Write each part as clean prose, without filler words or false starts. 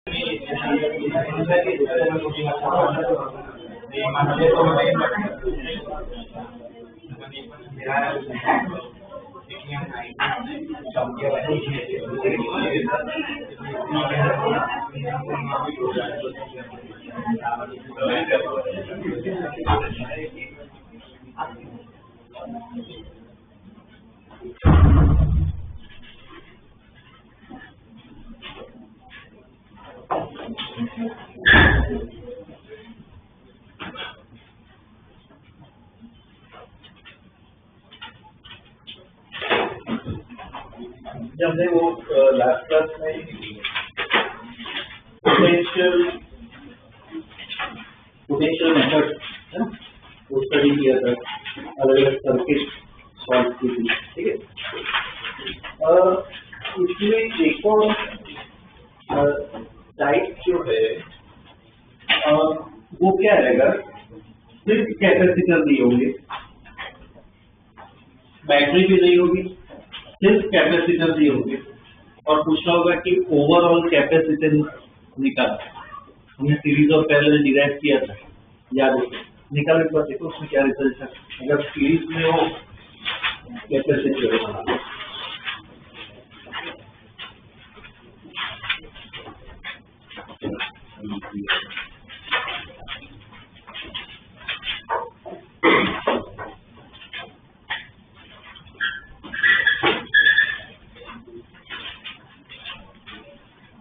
जब हमने वो लास्ट क्लास में पोटेंशियल मेथड है ना वो स्टडी किया था, अलग अलग सर्किट सॉल्व की थी, ठीक है। इसमें एक और टाइप जो है वो क्या रहेगा, सिर्फ कैपेसिटर नहीं होंगे, बैटरी भी नहीं होगी, सिर्फ कैपेसिटर नहीं होंगे, और पूछा होगा कि ओवरऑल कैपेसिटेंस निकाल। हमने सीरीज और पैरेलल डिराइव किया था, याद है, निकाल एक बार देखो उसमें क्या रिजल्ट है। अगर सीरीज में हो कैपेसिटर है,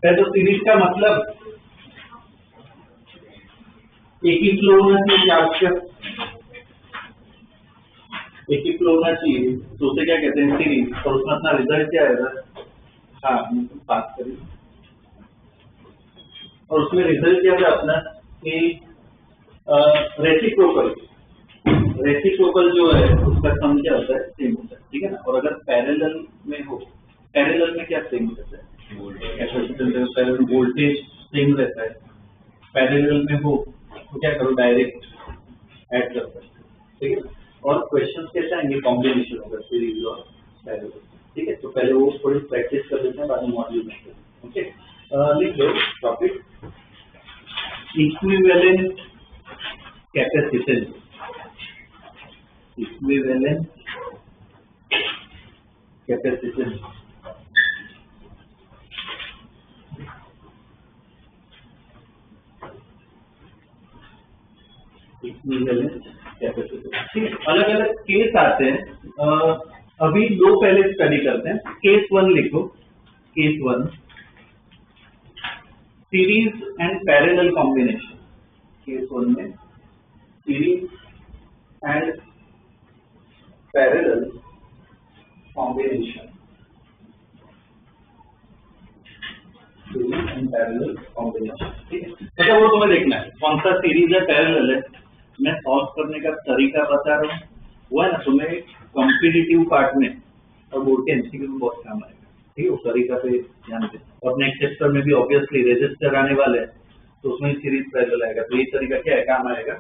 तो सीरीज का मतलब एक ही फ्लो होना चाहिए, चार्ज का एक ही फ्लो होना चाहिए, तो उसे क्या कहते हैं, सीरीज। और उसमें अपना रिजल्ट क्या आएगा, हाँ बात करिए, और उसमें रिजल्ट क्या है अपना कि रेसिप्रोकल जो है उसका सम क्या होता है, सेम होता है, ठीक है ना। और अगर पैरेलल में हो, पैरेलल में क्या सेम रहता है, कैपेसिटेंस वोल्टेज सेम रहता है। पैरेलल में हो तो क्या करो, डायरेक्ट ऐड कर सकते हैं, ठीक है। और क्वेश्चंस कैसे आएंगे, कॉम्बिनेशन होगा सीरीज और पैरेलल, ठीक है। तो पहले वो थोड़ी प्रैक्टिस कर लेते हैं, बाद में मॉड्यूल में, ओके। लिख लो topic, equivalent capacitance, equivalent capacitance, equivalent capacitance, ठीक है। अलग अलग केस आते हैं, अभी दो पहले स्टडी करते हैं। केस वन लिखो, case one, series and parallel combination. Case one में series and parallel combination, series and parallel combination, ठीक है। मतलब वो तुम्हें देखना है कौन सा सीरीज है, पैरेलल है। मैं सॉल्व करने का तरीका बता रहा हूँ, वो है ना तुम्हें कॉम्पिटिटिव पार्ट में और बोर्ड के एमसीक्यू में बहुत काम आएगा, ठीक है। उस तरीका पे ध्यान दें। और नेक्स्ट चैप्टर में भी ऑब्वियसली रेजिस्टर आने वाले हैं, तो उसमें सीरीज पैरेलल आएगा, तो ये तरीका क्या है, काम आएगा।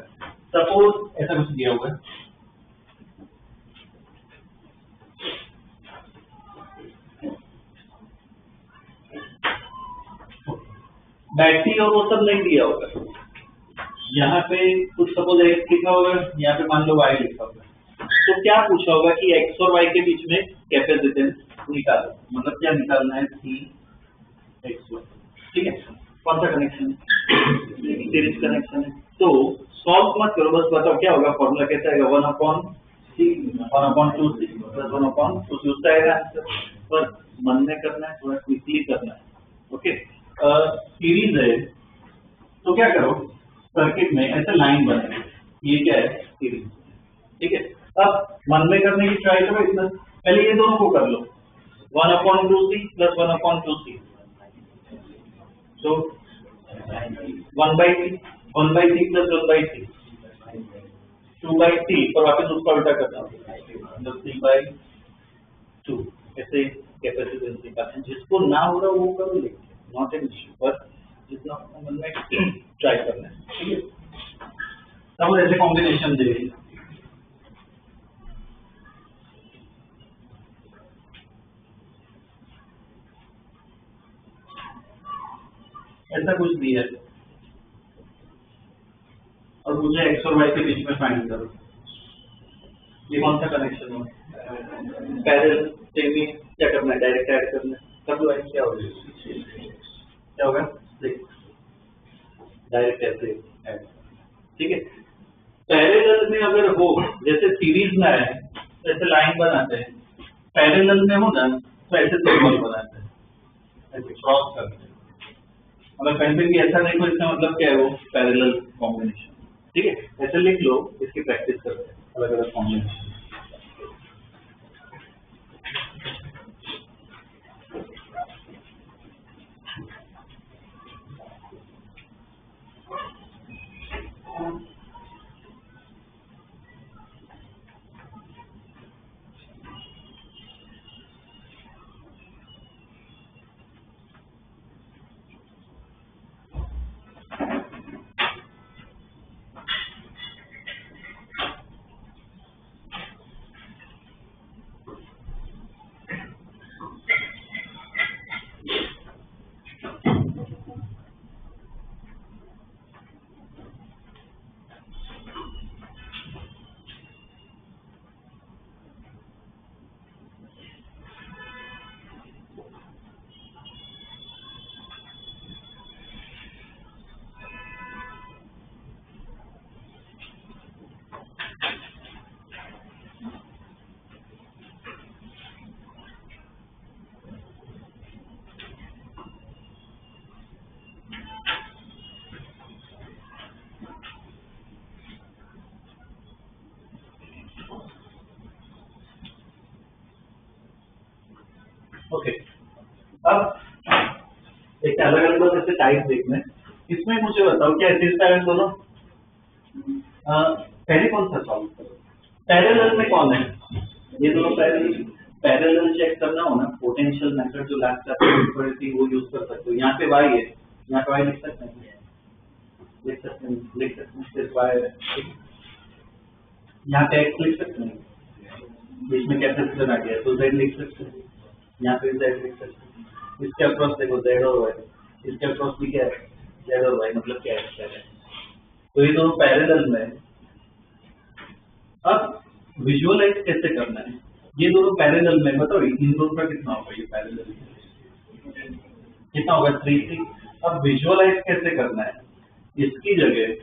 सपोज ऐसा कुछ दिया हुआ है, बैटरी और वो सब नहीं दिया होगा, यहाँ पे कुछ सपोज एक्स लिखा होगा, यहाँ पे मान लो वाई लिखा होगा, तो क्या पूछा होगा कि एक्स और वाई के बीच में कैपेसिटेंस निकालो। मतलब क्या निकालना है, सी एक्स वाई, ठीक है। कौन सा कनेक्शन है, सीरीज कनेक्शन है। तो सॉल्व मत करो, बस बताओ क्या होगा, फॉर्मूला कैसा आएगा, 1/c, 1/2c प्लस 1/2c, उसका आएगा आंसर। पर मन में करना है, थोड़ा क्विकली करना है, ओके। सीरीज है तो क्या करो, सर्किट में ऐसे लाइन बनाए, ये क्या है, सीरीज, ठीक है। अब मन में करने की ट्राई करो, इतना पहले ये दोनों को कर लो, 1/2c प्लस 1/2c, तो 1/c, 1/c plus 1/c, 2/c, और वापस उसका उल्टा करना होगा, 3/2, ऐसे कैपेसिटेंस निकालना है। जिसको ना हो रहा वो करो, लेकिन नॉट एन इश्यू, पर जितना मन में ट्राई करना है, ठीक है। तब ऐसे कॉम्बिनेशन देखिए, ऐसा कुछ दिया है और मुझे एक्स और वाई के बीच में फाइंड करो, ये कौन सा कनेक्शन हो? पैरेलल, सेमी, क्या करना है? डायरेक्ट ऐड करना है, कर लो। क्या होगा? क्या होगा? डायरेक्ट ऐसे ऐड, ठीक है। पैरेलल में अगर हो, जैसे सीरीज में है तो ऐसे लाइन बनाते हैं, पैरेलल में हो ना तो ऐसे सिंबल बनाते हैं, ऐसे क्रॉस करते हैं। अगर कहीं पे भी ऐसा नहीं तो इसका मतलब क्या है? वो पैरेलल कॉम्बिनेशन, ठीक है। ऐसे लिख लो, इसकी प्रैक्टिस करते हैं अलग अलग कॉम्बिनेशन। ओके, अब एक अलग अलग ऐसे टाइप देखना है। इसमें मुझे बताओ क्या इस टाइप दोनों पहले कौन सा सॉल्व करो? पैरेलल में कौन है? ये दोनों पैरेलल। पैरेलल चेक करना हो ना, पोटेंशियल मेथड जो लैब से वो यूज कर सकते हो। यहाँ पे वाई है, यहाँ पे वाई लिख सकते हैं, लिख सकते हैं, लिख सकते हैं, सिर्फ वाई है। यहाँ पे एक्स लिख सकते हैं, बीच में कैपेसिटर आ गया तो जेड लिख सकते हैं, यहाँ पे जेड लिख सकते हैं। इसके अक्रॉस देखो जेड और वाई, इसके अक्रॉस भी क्या है? जेड और वाई, मतलब क्या है? तो ये दोनों पैरेलल में है। अब विजुअलाइज कैसे करना है? ये दोनों पैरेलल में, बताओ इन दोनों का कितना होगा? ये पैरेलल कितना होगा? 3 अब विजुअलाइज कैसे करना है? इसकी जगह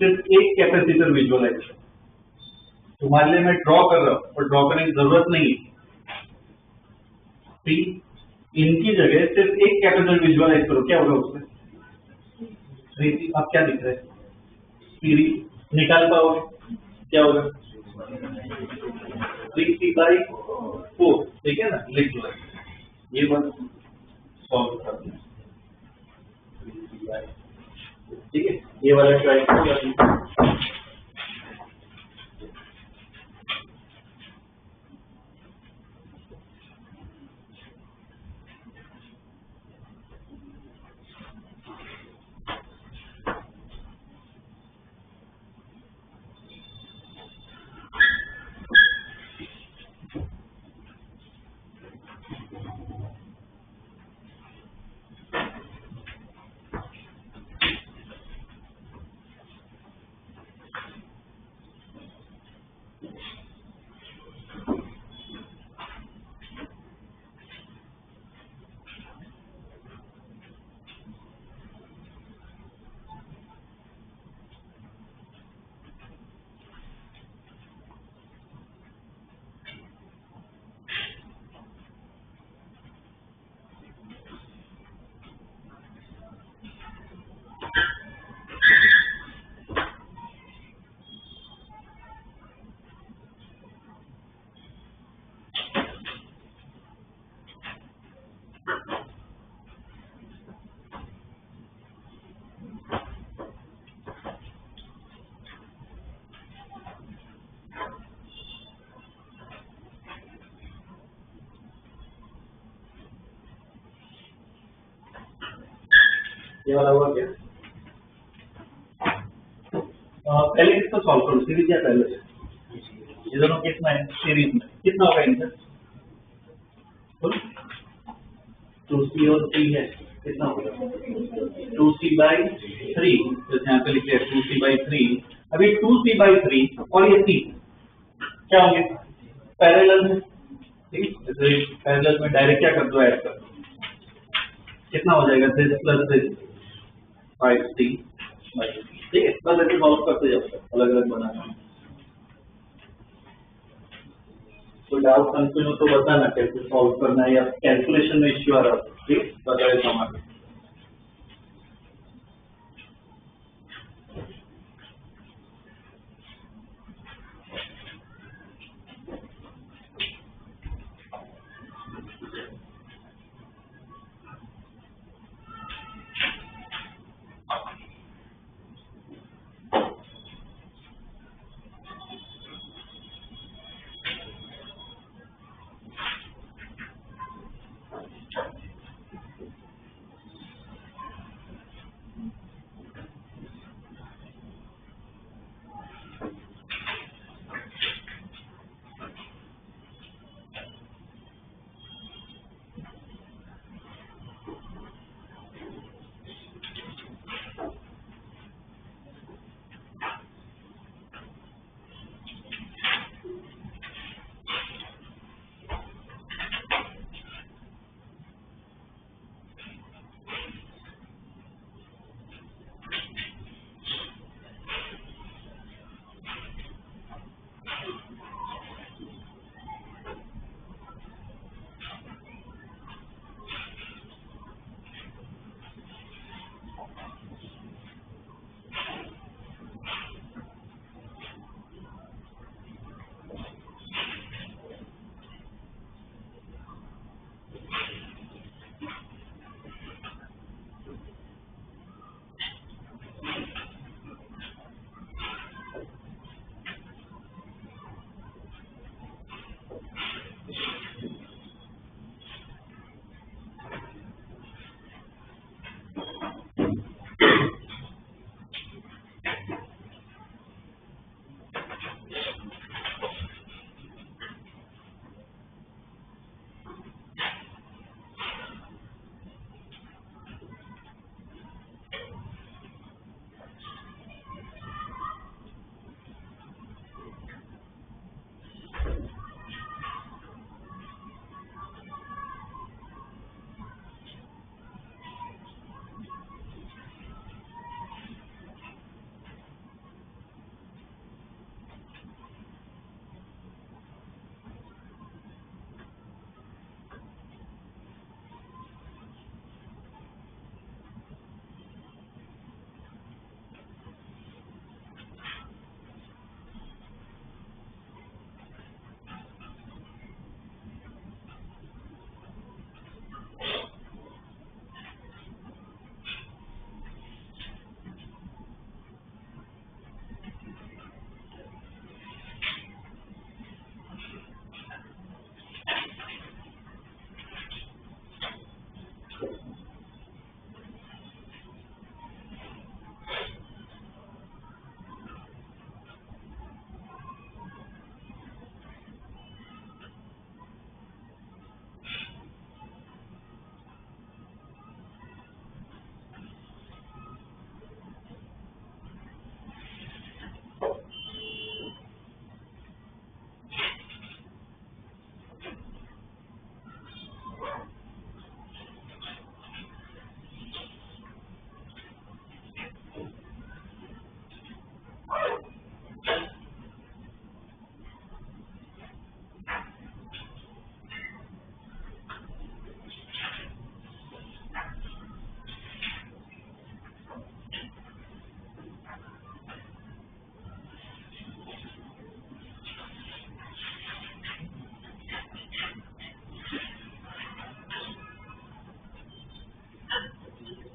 सिर्फ एक कैपेसिटर विजुअलाइज करो। तुम्हारे लिए मैं ड्रॉ कर रहा हूं, पर ड्रॉ करने की जरूरत नहीं है। इनकी जगह सिर्फ एक कैपेसिटर विजुअलाइज करो, क्या होगा उसमें? 3 अब क्या दिख रहा है? सीरीज निकाल पाओगे, क्या होगा? 3c/4, ठीक है ना? लिख लो, ये बात सॉल्व करना है, 3c/4, ठीक है। ये वाला ट्राई करो। ये वाला हुआ क्या? पहले किसको सॉल्व करो? सीरीज या पहले? ये दोनों कितना है? सीरीज में कितना होगा इनका? 2c और 3 है, कितना होगा 2c/3, जैसे यहाँ पे लिखे 2c/3। अभी 2c/3 और ये c क्या होंगे पैरेलल में, ठीक है। पैरेलल में डायरेक्ट क्या कर दो, ऐड कर दो, कितना हो जाएगा this + this 5c/3, ठीक है। बस ऐसे सॉल्व करते जाओ, अलग अलग बनाना। तो डाउट कंफ्यूजन हो तो बताना कैसे सॉल्व करना है, या कैलकुलेशन में इश्यू आ रहा है, ठीक बताए हमारे।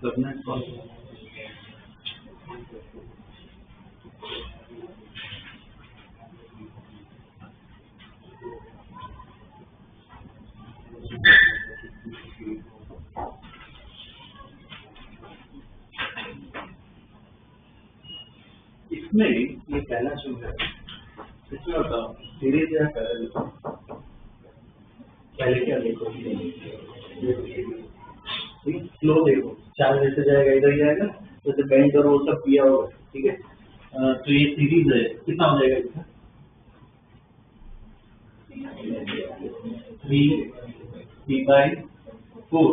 करना है सॉल्व। इसमें ये पहला जो है इसमें बताओ सीरीज या पैरेलल, पहले क्या देखो ठीक है, फ्लो देखो, चार्ज जैसे जाएगा इधर ही जाएगा, जैसे बेंड और वो सब किया होगा, ठीक है। तो ये सीरीज है, कितना हो जाएगा इसका 3 P/4।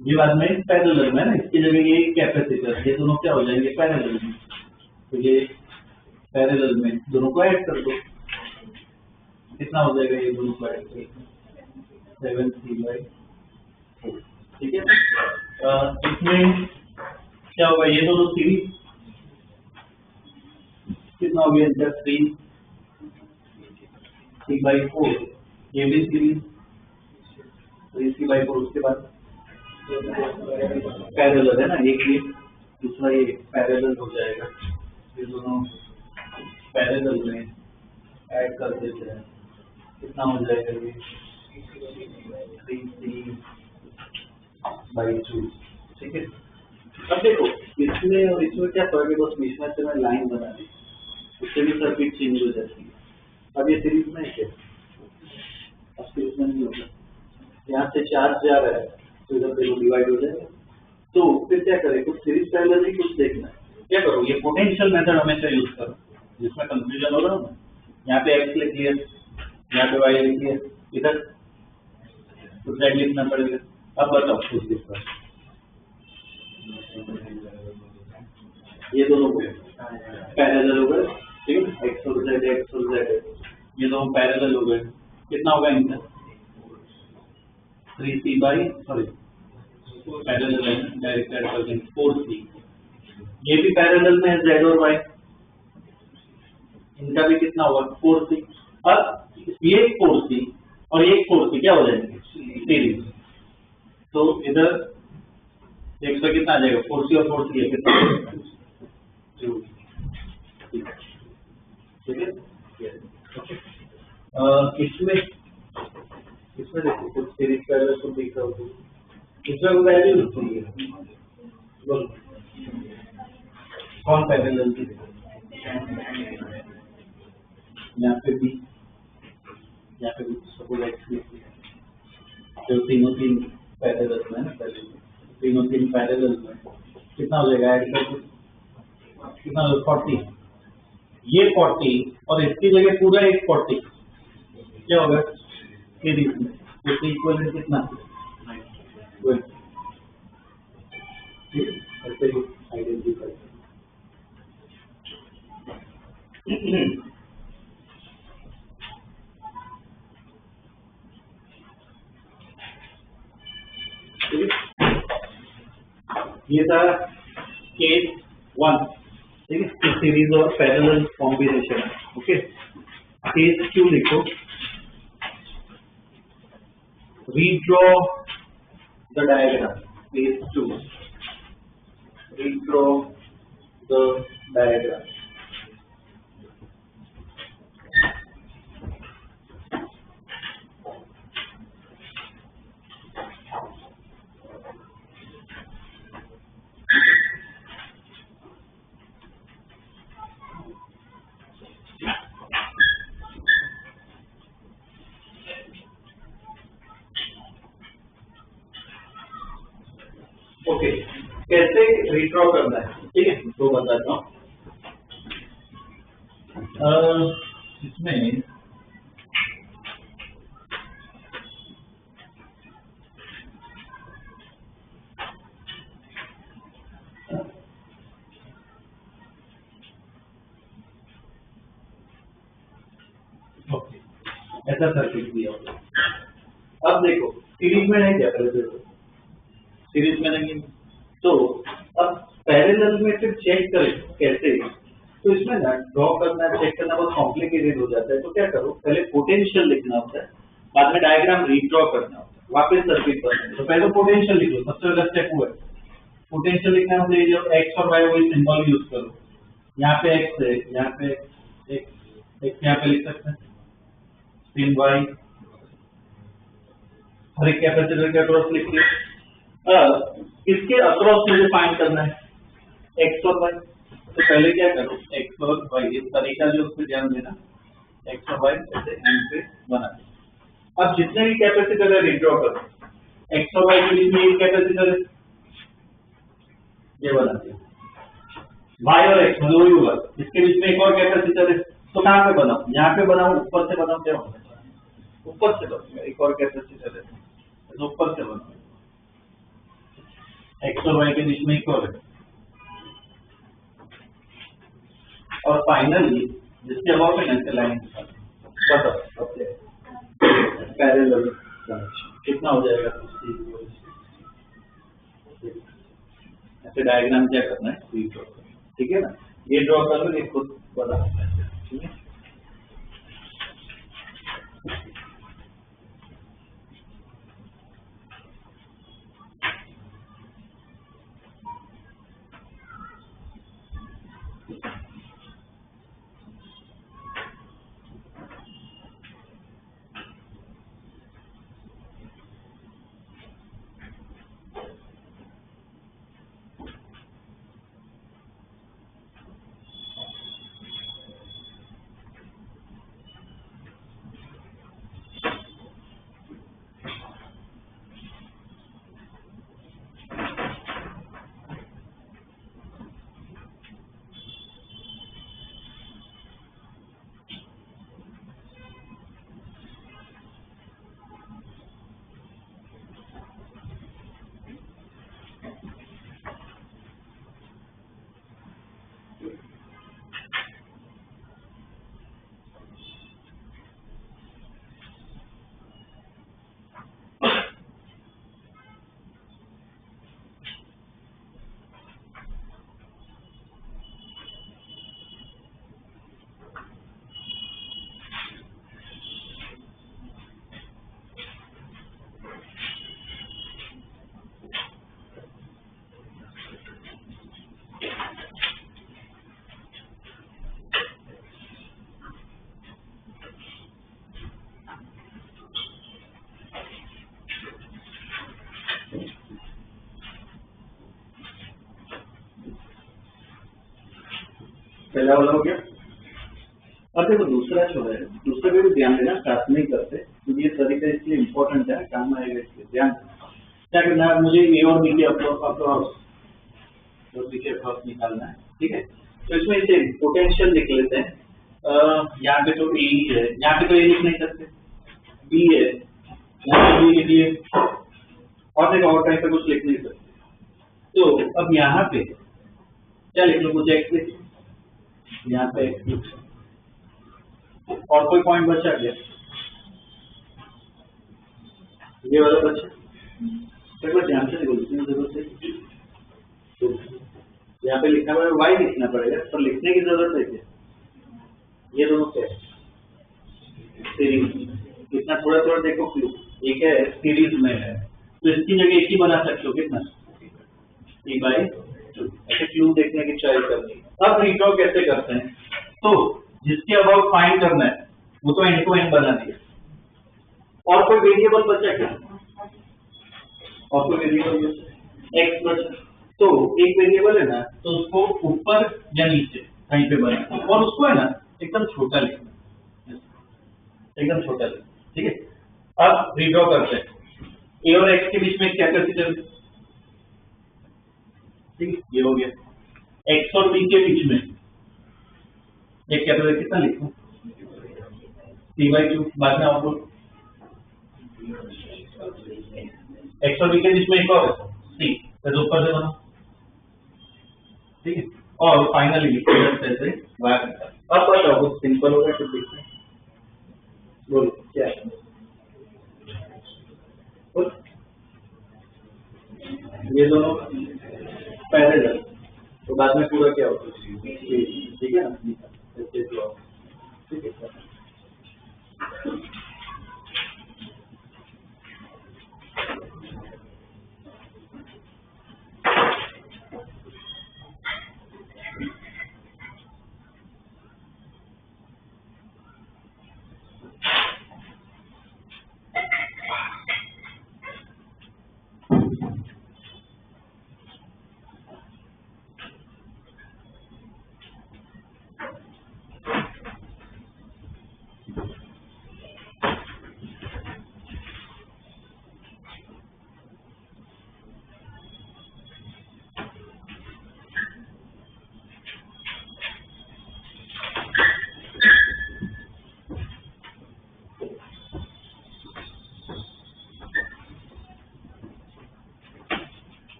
ये बाद में पैरेलल में ना, इसकी जगह ये कैपेसिटर, ये दोनों क्या हो जाएंगे पैरेलल में, तो ये पैरेलल में दोनों को ऐड कर दो, कितना हो जाएगा ये दोनों को ऐड करके 7C/4, ठीक है। इसमें क्या होगा, ये दोनों सीरीज कितना हो गया इनका 3C/4, ये भी सीरीज 3C/4, उसके बाद पैरेलल है ना, एक ये दूसरा ये पैरेलल हो जाएगा, ये दोनों पैरेलल में ऐड कर देते हैं, कितना हो जाएगा ये 3C/2, ठीक है। अब देखो इसमें और इसमें क्या फर्क है, बस बीच में से मैं लाइन बना दी, उससे भी सर्किट चेंज हो जाती है। अब ये सीरीज में क्या, अब सीरीज में नहीं होगा, यहाँ से चार्ज जा रहा है तो इधर देखो डिवाइड हो जाएगा, तो फिर क्या करें, कुछ सीरीज पैरेलल ही कुछ देखना है, क्या करो, ये पोटेंशियल मेथड हमेशा यूज करो, जिसमें कंफ्यूजन हो रहा है ना, यहाँ पे एक्स लिख लिया, यहाँ पे वाई लिख लिया, इधर तो जेड लिखना पड़ेगा। अब बताओ कुछ दिक्कत, ये दोनों पैरेलल हो गए, ठीक है, एक्स और जेड ये दोनों पैरेलल हो गए, कितना होगा इनका पैरेलल है, डायरेक्ट ऐड कर देंगे 4C, ये भी पैरेलल में है जेड और वाई, इनका भी कितना होगा 4C। अब ये 4C और ये 4C क्या हो जाएंगे सीरीज, तो इधर 100 कितना आ जाएगा 4C और 4C है कितना, ठीक है। इसमें देखो कुछ सीरीज पैरेलल को दिख रहा होगा, इसमें वो वैल्यू लिखी है, बोलो कौन पैरेलल की, यहाँ पे भी सपोज एक्स जो तीनों पैरेलल में है ना, तीनों पैरेलल में कितना हो जाएगा ऐड करके, कितना हो 40, ये 40 और इसकी जगह पूरा एक 40 क्या होगा सीरीज में, तो इक्वलेंट कितना ऐसे ही आइडेंटिफाई। ये था केस 1, ठीक है, सीरीज और पैरेलल कॉम्बिनेशन, ओके। केस 2 लिखो, redraw the diagram, phase 2, redraw the diagram, okay कैसे रिड्रॉ करना है, ठीक है, तो बताता हूँ। इसमें ऐसा सर्किट दिया होगा। अब देखो सीरीज में नहीं, क्या सीरीज में नहीं, तो अब पैरेलल में फिर चेक करें कैसे, तो इसमें ना ड्रॉ करना चेक करना बहुत कॉम्प्लिकेटेड हो जाता है, तो क्या करो पहले पोटेंशियल लिखना होता है, बाद में डायग्राम रीड्रॉ करना होता है, वापस सर्किट बनना है, तो पहले पोटेंशियल लिख लो, सबसे पहला स्टेप हुआ है पोटेंशियल लिखना है, जो एक्स और वाई वही सिंबल यूज करो, यहाँ पे एक्स है, यहाँ पे एक्स यहाँ पे लिख सकते हैं, स्पिन वाई, हर एक कैपेसिटर के अक्रॉस लिख लिया। इसके अक्रॉस मुझे फाइंड करना है एक्स और वाई, तो पहले क्या करो एक्स और वाई, इस तरीका जो उस पर ध्यान देना, एक्स और वाई ऐसे एंड पे बना दे। अब जितने भी कैपेसिटर है रिड्रॉ करो, एक्स और वाई के बीच में एक कैपेसिटर है, ये बना दिया। वाई और एक्स मतलब वही होगा, इसके बीच में एक और कैपेसिटर है, तो कहाँ पे बनाऊं? यहाँ पे बनाऊं, ऊपर से बनाऊं, क्या होगा? ऊपर से बनूंगा, एक और कैपेसिटर है तो ऊपर से बनूंगा। एक्स और वाई के बीच में एक और है, और फाइनली जिसके अबाउट में नेक्स्ट लाइन बताओ पैरेलल कितना हो जाएगा? ऐसे डायग्राम क्या करना है, ठीक है ना? ये ड्रॉ कर लो, ये खुद बता सकते हैं, ठीक है? पहला वाला हो गया। और देखो दूसरा जो है, दूसरे पे भी ध्यान देना, स्टार्ट नहीं करते क्योंकि ये तरीका इसलिए इम्पोर्टेंट है, काम आएगा इसलिए ध्यान क्या करना है। मुझे ए और बी के अक्रॉस निकालना है, ठीक है? तो इसमें इसे पोटेंशियल लिख लेते हैं। यहाँ पे तो ए ही है, यहाँ पे तो ए लिख नहीं सकते, बी है, यहाँ पे बी लिखिए, और देखो और कहीं पे कुछ लिख नहीं सकते। तो अब यहाँ पे क्या लिख लो, कुछ एक्स लिख, यहाँ पे और कोई पॉइंट बचा गया, ये वाला बचा, तो ध्यान से देखो, लिखने की जरूरत है। तो यहाँ पे लिखना पड़ेगा, वाई लिखना पड़ेगा, पर लिखने की जरूरत है क्या? ये दोनों क्या है? सीरीज। इतना थोड़ा थोड़ा देखो क्लू, एक है सीरीज में है, तो इसकी जगह एक ही बना सकते हो, कितना? T/2। ऐसे क्लू देखने की ट्राई करनी। अब रिड्रॉ कैसे करते हैं? तो जिसके अबाउट फाइंड करना है वो तो एन टू एन बना दिया, और कोई वेरिएबल बचा क्या? और कोई वेरिएबल एक्स बचा, तो एक वेरिएबल है ना, तो उसको ऊपर या नीचे कहीं पे बना, और उसको है ना एकदम छोटा लिखना, एकदम छोटा लिखना, ठीक है? अब रिड्रॉ करते हैं। ए और एक्स के बीच में कैपेसिटर, ठीक है, ये हो गया। एक्स और बी के बीच में एक कैपेसिटर, कितना लिखूं? T/2, बाद में आउटपुट। एक्स और बी के बीच में एक और है सी, तो ऊपर से बना, ठीक है? और फाइनली ऐसे वायर। अब बताओ कुछ सिंपल होगा कुछ दिखना, बोलो क्या है? ये दोनों पैरेलल, तो बाद में पूरा क्या होगा? ठीक है ना, ठीक है।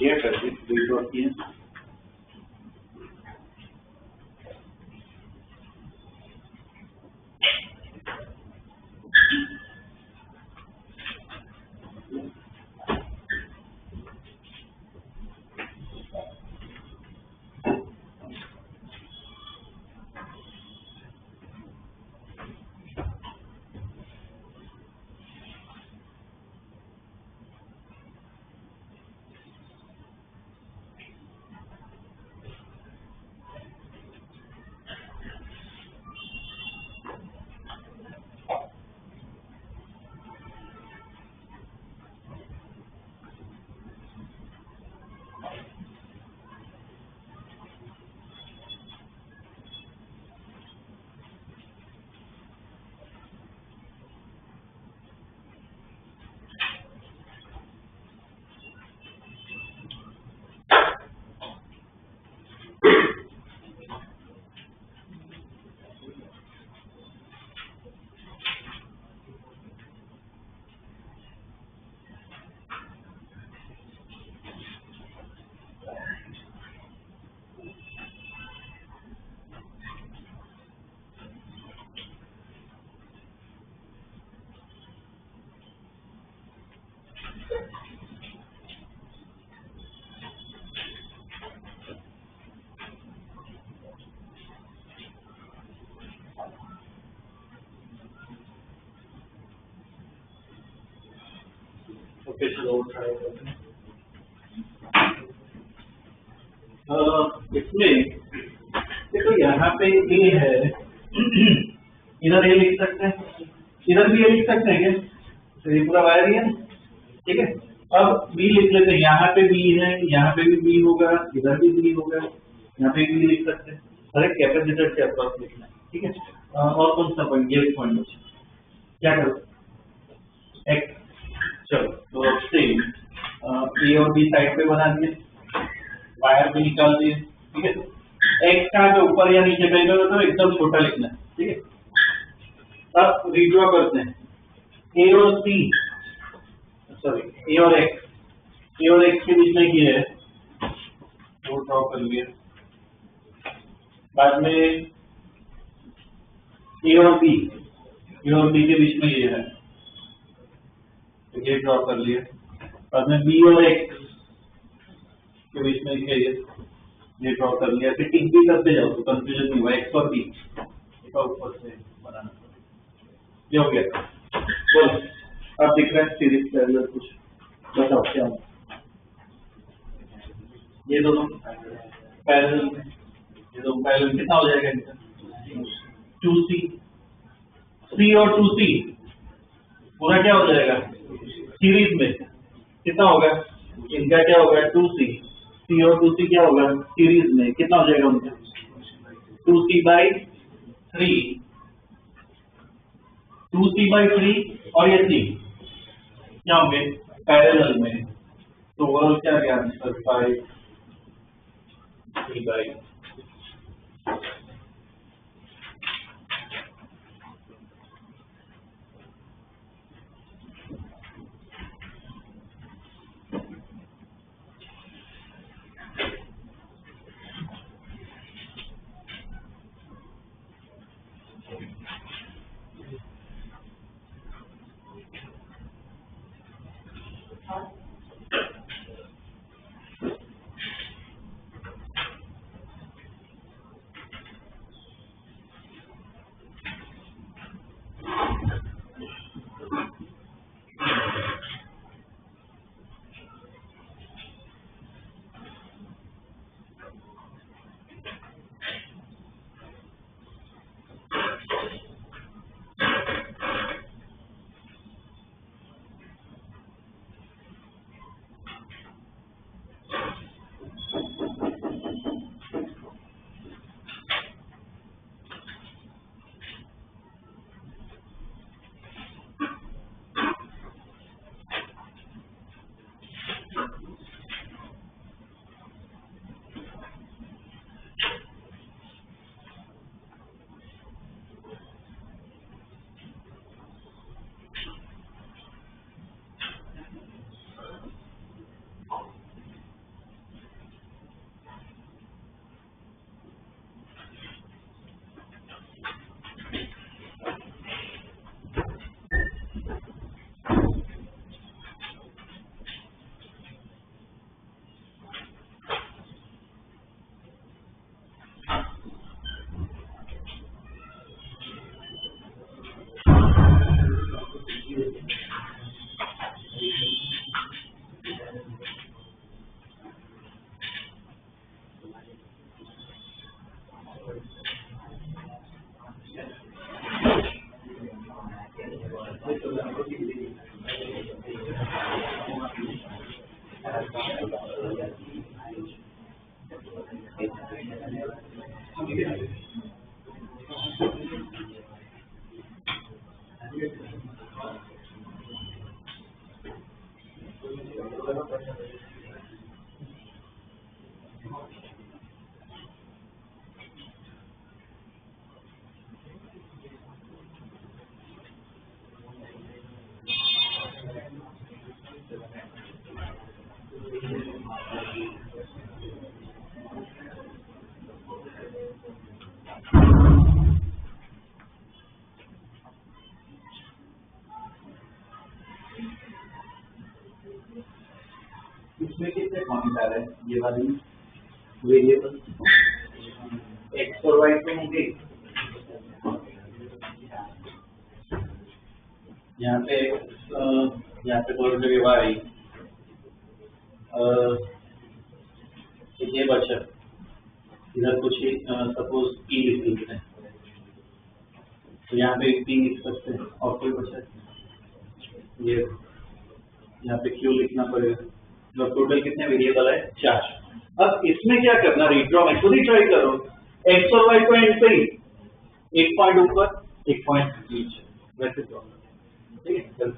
ये कर दी रीड्रॉ किए। ओके चलो ट्राई करते हैं। इसमें देखो यहाँ पे ए है, इधर ए लिख सकते हैं, इधर भी ए लिख सकते हैं क्या? तो ये पूरा वायर ही है, ठीक है। अब बी लिख लेते हैं, यहाँ पे बी है, यहाँ पे भी बी होगा, इधर भी बी होगा, यहाँ पे भी लिख सकते हैं। हर एक कैपेसिटर के अक्रॉस लिखना है, ठीक है। और कौन सा पॉइंट, ये पॉइंट क्या करो एक्स। चलो तो अब से ए और बी साइड पे बना दिए, वायर भी निकाल दिए, ठीक है। एक्स कहाँ पे, ऊपर या नीचे कहीं पे, तो एकदम छोटा लिखना है, ठीक है। अब रीड्रॉ करते हैं, ए और सी, सॉरी ए और एक्स के बीच में ये है, वो ड्रॉ कर लिया। बाद में ए और बी के बीच में ये है, तो ये ड्रॉ कर लिया। बाद में बी और एक्स के बीच में ये ड्रॉ कर लिया। फिर टिक भी करते जाओ तो कंफ्यूजन नहीं हुआ, एक्स और बी का ऊपर से बनाना, ये हो गया। बोलो अब दिख रहा है सीरीज पैरेलल, कुछ बताओ क्या हो? ये दोनों पैरेलल में, ये दोनों पैरेलल कितना हो जाएगा इनका? 2c, c और 2c पूरा क्या हो जाएगा सीरीज में, कितना होगा इनका, क्या होगा 2c, c और 2c क्या होगा सीरीज में, कितना हो जाएगा उनका 2c/3, 2c/3 और ये c क्या होंगे पैरेलल में, तो ओवरऑल क्या गया आंसर 5c/। इसमें कितने पॉइंट आ रहे हैं? ये वाली वेरिएबल एक्स और वाई तो होंगे। यहाँ पे यहाँ पे दो जगह वाई, ये बचा, इधर कुछ सपोज पी लिख देते हैं, तो यहाँ पे पी लिख सकते हैं, और कोई बचा ये यहाँ पे क्यू लिखना पड़ेगा। तो टोटल कितने वेरिएबल है? 4। अब इसमें क्या करना, रीड्रॉ में खुद ही ट्राई करो। एक्स और वाई को एंड पे ही एक पॉइंट ऊपर एक पॉइंट नीचे, वैसे ड्रॉ, ठीक है।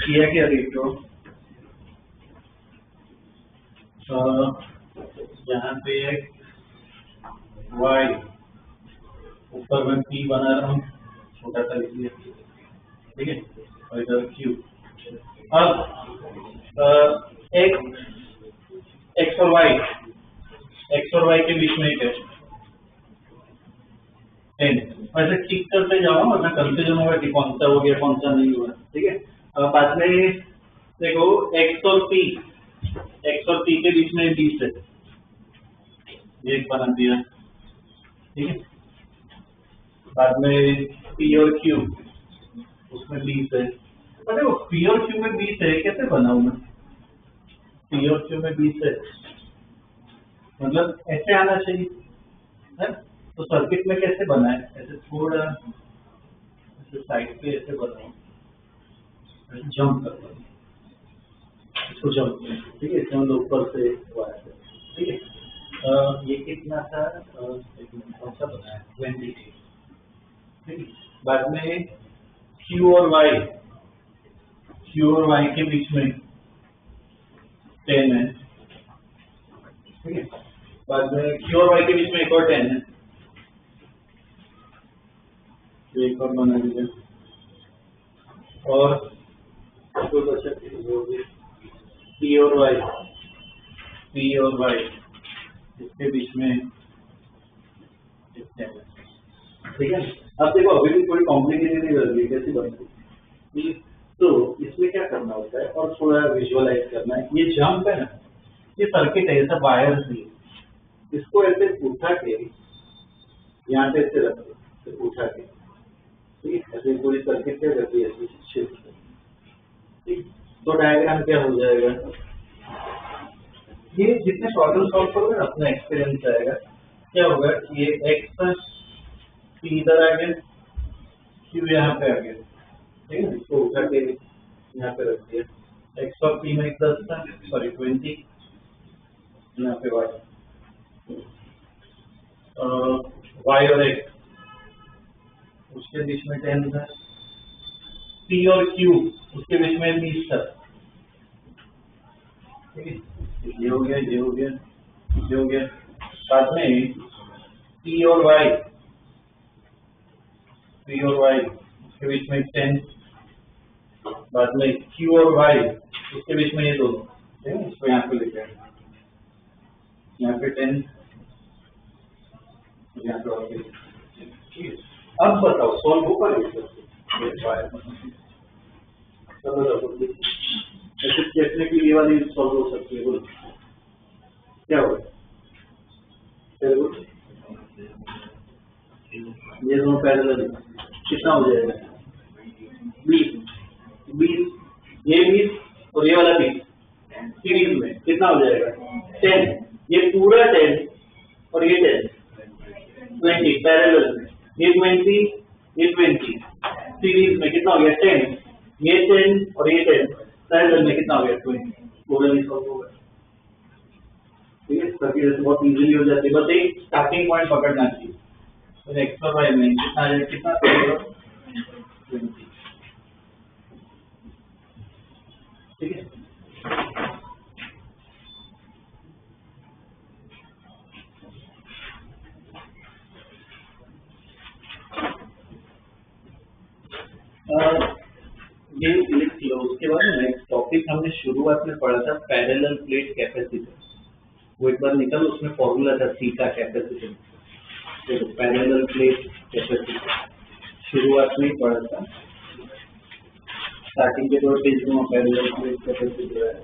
किया क्या रीड्रॉ? यहाँ पे वाई ऊपर में पी बना रहा हूँ, छोटा सा लिख लिया, ठीक है, और इधर क्यू। अब एक्स और वाई के बीच में एक है 10। वैसे ठीक करते जाओ, वरना कंफ्यूजन होगा कि कौन सा हो गया कौन सा नहीं हुआ, ठीक है। बाद में देखो एक्स और पी के बीच में 20 है, ये एक बना दिया, ठीक है। बाद में पी और क्यू, उसमें 20 है। अरे वो पी और क्यू में 20 है, कैसे बनाऊं मैं? पी और क्यू में 20 है, मतलब ऐसे आना चाहिए है? तो सर्किट में कैसे बना है? ऐसे थोड़ा ऐसे साइड पे ऐसे बनाओ, जंप कर दो इसको, जंप, ठीक है, इसमें ऊपर से वायर, ठीक है। ये कितना था? कौन सा बनाया? 20, ठीक है। बाद में क्यू और वाई के बीच में 10 है, ठीक है। बाद में क्यू और वाई के बीच में एक और 10 है, एक और बना दीजिए। और दो बचा पी और वाई इसके बीच में, ठीक है। अब देखो अभी भी कोई कॉम्प्लिकेटेड नहीं लग रही, कैसी बनती? तो इसमें क्या करना होता है और थोड़ा विजुअलाइज करना है। ये जंप है ना, ये सर्किट है, ऐसा वायर से इसको ऐसे उठा के यहाँ पे ऐसे रख दो, उठा के, ठीक है, ऐसे पूरी सर्किट क्या करती है, ऐसे शिफ्ट, ठीक। तो डायग्राम क्या हो जाएगा? ये जितने प्रॉब्लम सॉल्व करोगे ना, अपना एक्सपीरियंस आएगा। क्या होगा? ये एक्स पी इधर आ गया, क्यू यहाँ पे आ गया, ठीक है। इसको उठा के यहाँ पे रख दिया। एक्स और पी में 10 था, सॉरी 20, यहाँ पे वाई और एक्स उसके बीच में 10 था, पी और क्यू उसके बीच में 20 था, ठीक है। ये हो गया, ये हो गया, ये हो गया। बाद में P और Y के बीच में 10, बाद में Q और Y उसके बीच में ये दोनों, इसको यहाँ पे लेके आए, यहाँ पे 10, यहाँ पे और ठीक है। अब बताओ सॉल्व होगा ऐसे डेफिनेटली ये वाली सॉल्व हो सकती है, बोलो क्या होगा? ये दोनों पैरेलल कितना हो जाएगा? 20 ये 20 और ये वाला 20 सीरीज में कितना हो जाएगा? 10, ये पूरा 10 और ये 10 20 पैरेलल में, ये 20 सीरीज में कितना हो गया? 10, ये 10 और ये 10 पैरेलल में कितना हो गया? 20। पूरा नहीं सॉल्व होगा, ठीक है। सर्किट बहुत इजीली हो जाती है, बस एक स्टार्टिंग पॉइंट पकड़ना चाहिए। तो एक्स और वाई में कितना 20, ठीक है। ये लिख लो। उसके बाद नेक्स्ट टॉपिक हमने शुरुआत में पढ़ा था पैरेलल प्लेट कैपेसिटर, वो एक बार निकल, उसमें फॉर्मूला था सी का कैपेसिटेंस। तो पैरेलल प्लेट कैपेसिटर शुरुआत में ही पढ़ा था, स्टार्टिंग के 2 पेज में पैरेलल प्लेट कैपेसिटर है।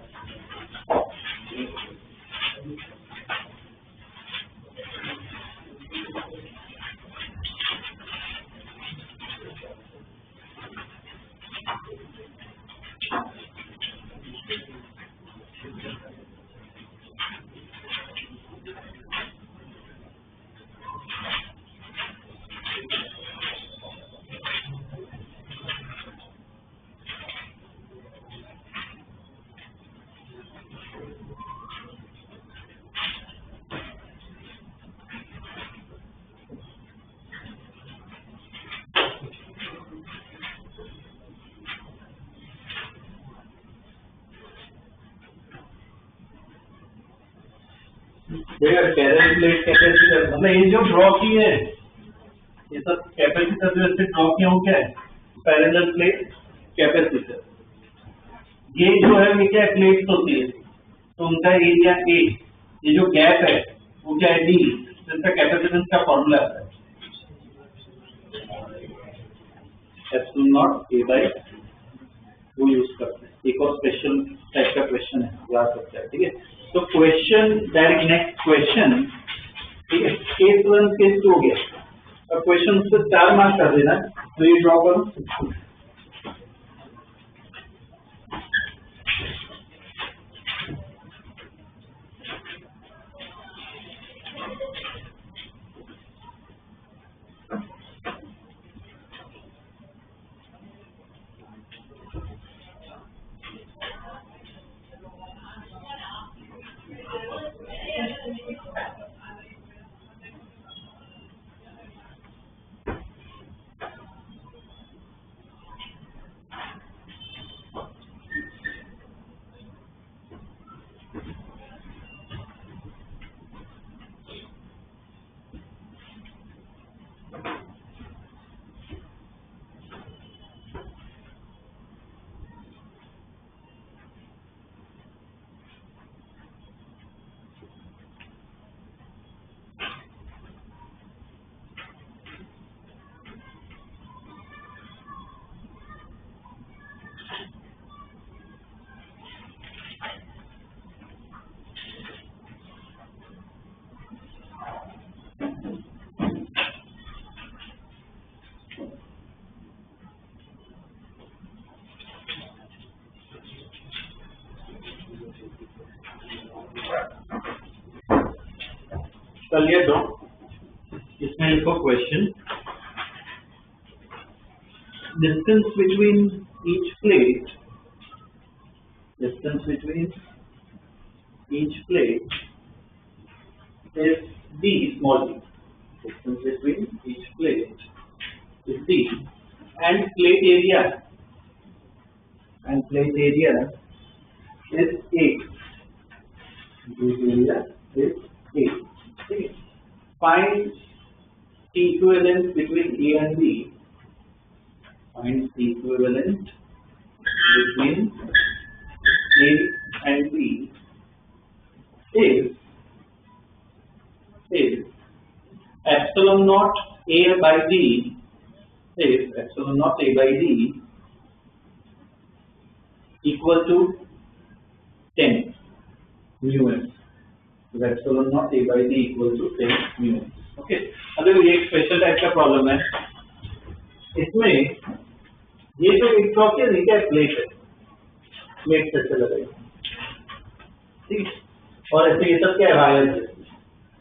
पैरेलल प्लेट कैपेसिटर मतलब ये जो ड्रॉ की है, ये सब कैपेसिटर जो ऐसे ड्रॉ किया वो क्या है? Parallel plate capacitor. ये जो है ये क्या प्लेट्स होती है, तो उनका एरिया ए, ये जो गैप है वो क्या है? डी, जिसका कैपेसिटेंस का फॉर्मूला आता है एप्सिलॉन नॉट ए बाय, वो यूज करते हैं। एक और स्पेशल टाइप का क्वेश्चन है, याद सकता है, ठीक है। तो क्वेश्चन डायरेक्ट नेक्स्ट क्वेश्चन, ठीक है। केस 1 केस 2 हो गया, अब क्वेश्चन से 4 मार्क कर देना, तो ये ड्रॉ करो। चलिए दो, इसमें लिखो question, distance between each plate, distance between each plate is d, small d, distance between each plate is d, and plate area is a, plate area is a, ठीक है। Find T equivalent between A and B. Find T equivalent between A and B if epsilon naught A by D, if epsilon naught A by D equal to 10 mu s. Epsilon naught A by D equal to 10 mu s. Okay, अब देखो ये एक special type का problem है। इसमें ये जो entropy है क्या प्लेट है, प्लेट से चला जाएगा, ठीक, और ऐसे ये सब क्या है वायर है।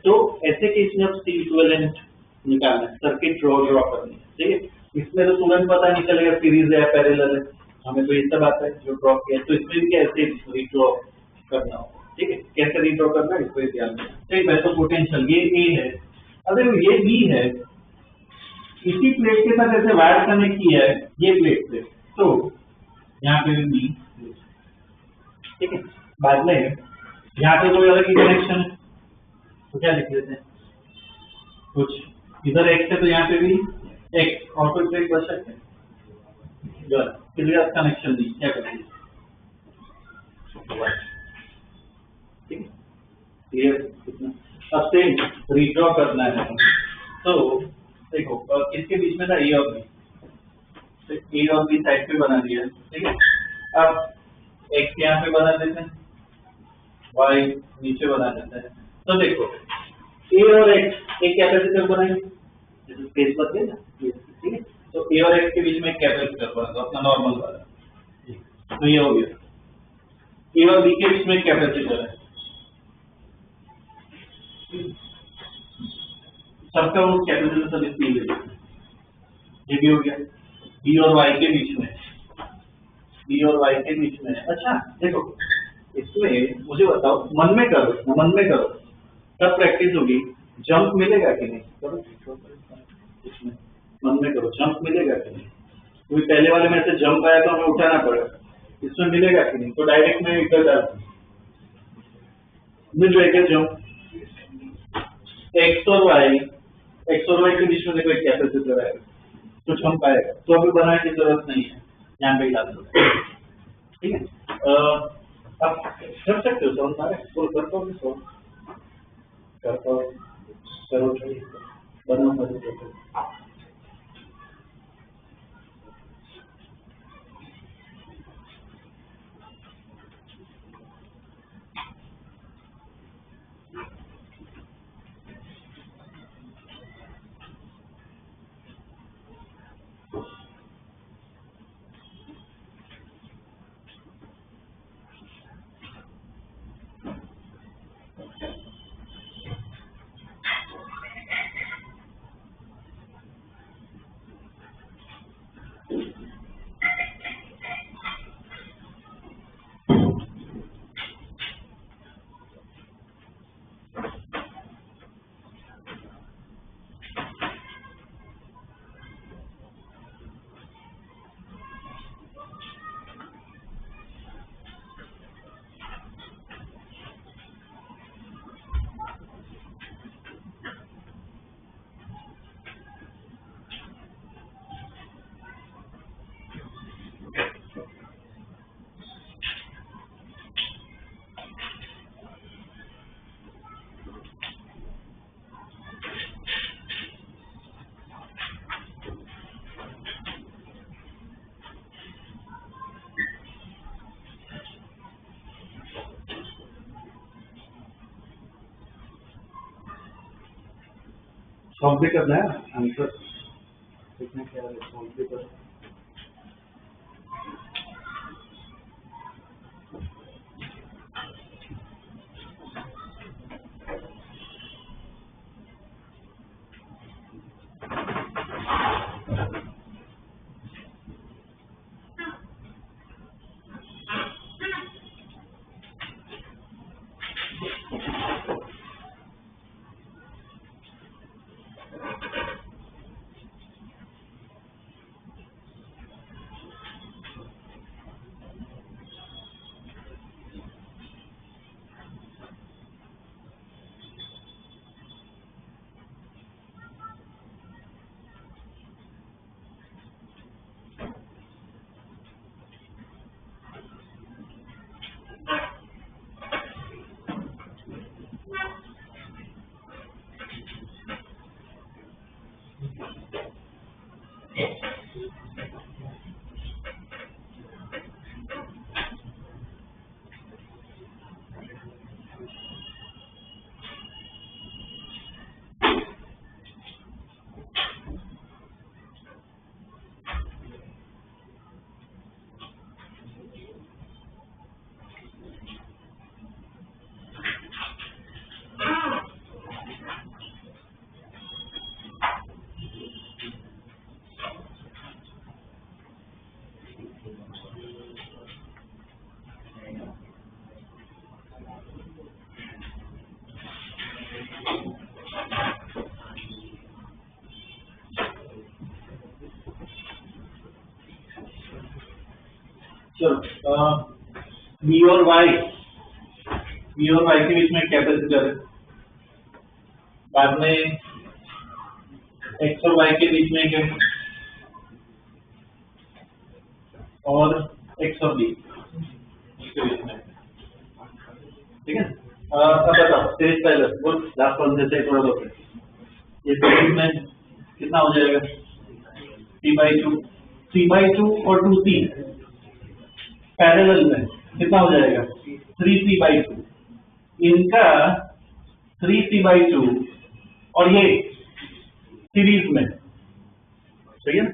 तो ऐसे केस में अब सी इक्विवेलेंट निकालना है, सर्किट ड्रॉ करनी है, ठीक है। इसमें तो तुरंत पता नहीं चलेगा सीरीज है पैरेलल है, हमें तो ये सब आता है जो ड्रॉ किया। तो इसमें भी कैसे रिड्रॉ करना होगा, ठीक है, कैसे रिड्रॉ करना है इस पर ध्यान देना। ठीक है, तो पोटेंशियल ये ए है, अगर ये बी है, इसी प्लेट के साथ ऐसे वायर कनेक्ट किया है ये प्लेट से, तो यहाँ पे भी बी, ठीक है। बाद में यहाँ पे कोई अलग ही कनेक्शन है तो क्या लिख लेते हैं कुछ इधर एक्स है तो यहाँ पे भी एक्स, और कोई प्लेट बच सकते हैं, क्लियर कनेक्शन नहीं, क्या करेंगे, ठीक है, क्लियर कितना। अब से रिड्रॉ करना है, तो देखो किसके बीच में था, ए और बी, तो ए और बी साइड पे बना दिया, ठीक है। अब एक्स यहाँ पे बना देते हैं, वाई नीचे बना देते हैं। तो देखो ए और एक्स एक कैपेसिटर बनाएंगे, जैसे स्पेस बदले ना, ठीक है। तो ए और एक्स के बीच में एक कैपेसिटर बना, अपना नॉर्मल वाला, तो ये हो गया। ए और बी के बीच में एक कैपेसिटर है, सबका वो कैपेसिटर सब इसकी है, ये भी हो गया। बी और वाई के बीच में, बी और वाई के बीच में। अच्छा देखो इसमें मुझे बताओ, मन में करो तब प्रैक्टिस होगी, जंप मिलेगा कि नहीं, करो इसमें मन में करो, जंप मिलेगा कि नहीं। क्योंकि पहले वाले में ऐसे जंप आया तो हमें उठाना पड़ेगा, इसमें मिलेगा कि नहीं, तो डायरेक्ट में इधर डालते मिल जाएगा जंप। एक्स और वाई के बीच में देखो एक कैपेसिटर है, तो जंप आएगा, तो अभी बनाने की जरूरत नहीं है, यहाँ पे डाल दो, ठीक है। अब कर सकते हो सॉल्व, सारे सोल्व कर पाओगे, सोल्व कर पाओ, करो बनाओ। सॉल्व भी करना है, आंसर देखना क्या है, सॉल्व भी करना। चलो बी और वाई के बीच में कैपेसिटर है, बाद में एक्स और वाई के बीच में क्या, और एक्स और बी के बीच में, ठीक है। अब बताओ सीरीज पहले बोल, लास्ट वन जैसे थोड़ा बहुत ये सीरीज में कितना हो जाएगा, 3/2 और 2c पैरेलल में कितना हो जाएगा 3c/2, इनका 3c/2 और ये सीरीज में, सही है।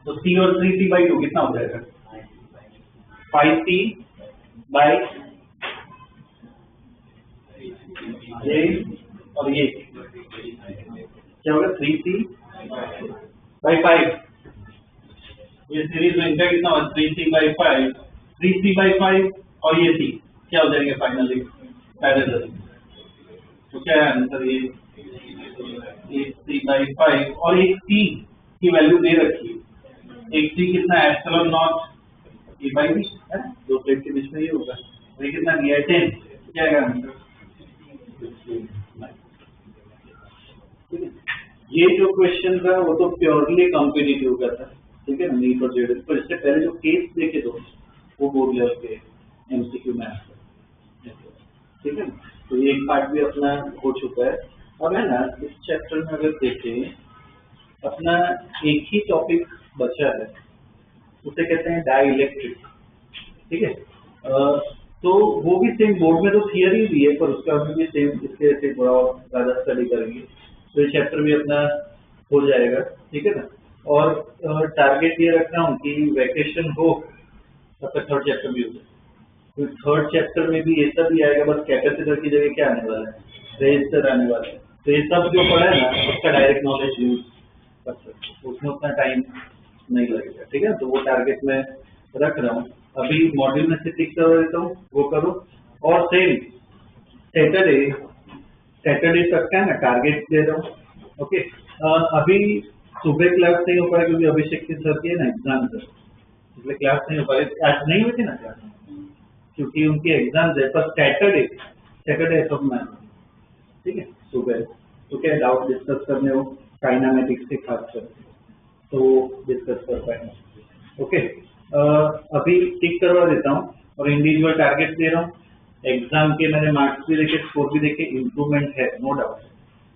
तो c और 3c/2 कितना हो जाएगा 5c बाई ये और ये क्या होगा 3c/5, ये सीरीज में इनका कितना होगा 3c/5, 3c/5 और ये c क्या हो जाएंगे फाइनली पैरेलल। तो क्या है आंसर, ये 3c/5 और एक c की वैल्यू दे रखी है, एक c कितना है epsilon naught e by b है, दो प्लेट के बीच में ये होगा, ये कितना दिया है 10, क्या है आंसर। ये जो क्वेश्चन था वो तो प्योरली कॉम्पिटिटिव का था, ठीक है ना, नीट और जेडीएस। तो इससे पहले जो केस देखे दो वो बोर्ड लेवल के एमसीक्यू में आता है, ठीक है ना। तो ये एक पार्ट भी अपना हो चुका है। अब है ना इस चैप्टर में अगर देखें, अपना एक ही टॉपिक बचा है, उसे कहते हैं डाइलेक्ट्रिक, ठीक है। तो वो भी सेम बोर्ड में तो थियरी भी है, पर उसका भी सेम इसके से थोड़ा ज्यादा स्टडी करेंगे, तो ये चैप्टर भी अपना हो जाएगा, ठीक है ना। और टारगेट ये रख रहा हूँ कि वैकेशन हो तब तक थर्ड चैप्टर भी हो जाए। तो थर्ड चैप्टर में भी ये सब ही आएगा, बस कैपेसिटर की जगह क्या आने वाला है, रेजिस्टर आने वाला है। तो ये सब जो पढ़ा है ना उसका डायरेक्ट नॉलेज यूज कर सकते, उसमें उतना टाइम नहीं लगेगा, ठीक है। तो वो टारगेट में रख रहा हूँ, अभी मॉड्यूल में से टिक करवा देता हूँ, वो करो। और सेम सैटरडे तक का ना टारगेट दे रहा हूँ, ओके। अभी सुबह क्लास नहीं हो पाएगी क्योंकि अभिषेक की सर की है ना एग्जाम है, इसलिए क्लास नहीं हो पाएगी, आज नहीं हुई थी ना क्लास क्योंकि उनकी एग्जाम है, पर सैटरडे सब में, ठीक है, सुबह। तो क्या डाउट डिस्कस करने हो काइनेमेटिक्स के खास कर तो डिस्कस कर पाएंगे, ओके। अभी टिक करवा देता हूँ और इंडिविजुअल टारगेट दे रहा हूँ। एग्जाम के मैंने मार्क्स भी देखे, स्कोर भी देखे, इम्प्रूवमेंट है नो डाउट,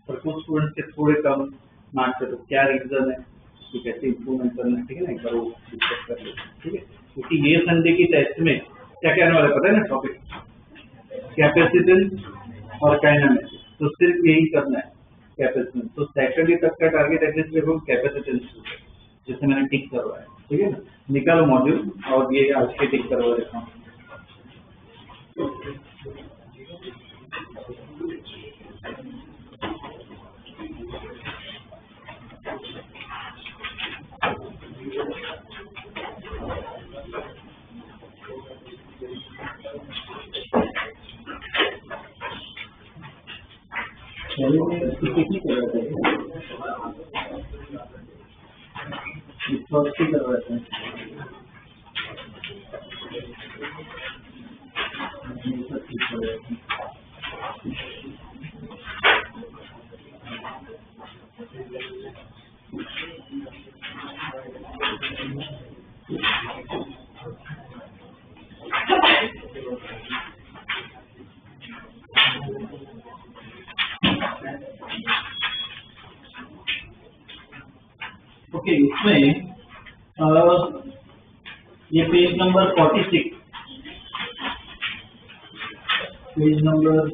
पर कुछ स्टूडेंट्स के थोड़े कम मार्क्स है, तो क्या रीजन है कि कैसे इम्प्रूवमेंट करना है, ठीक है ना, एक बार वो डिस्कस कर लेते हैं, ठीक है। क्योंकि ये संडे की टेस्ट में क्या कहने वाला पता है ना टॉपिक, कैपेसिटेंस और काइनेमेटिक्स, तो सिर्फ यही करना है कैपेसिटेंस। तो सैटरडे तक का टारगेट एटलीस्ट देखो कैपेसिटेंस, जिससे मैंने टिक करवाया, ठीक है ना। निकालो मॉड्यूल और ये आज के टिक करवा देता हूँ। कितनी करवाते हैं, करवाते हैं ओके। इसमें ये पेज नंबर 46, पेज नंबर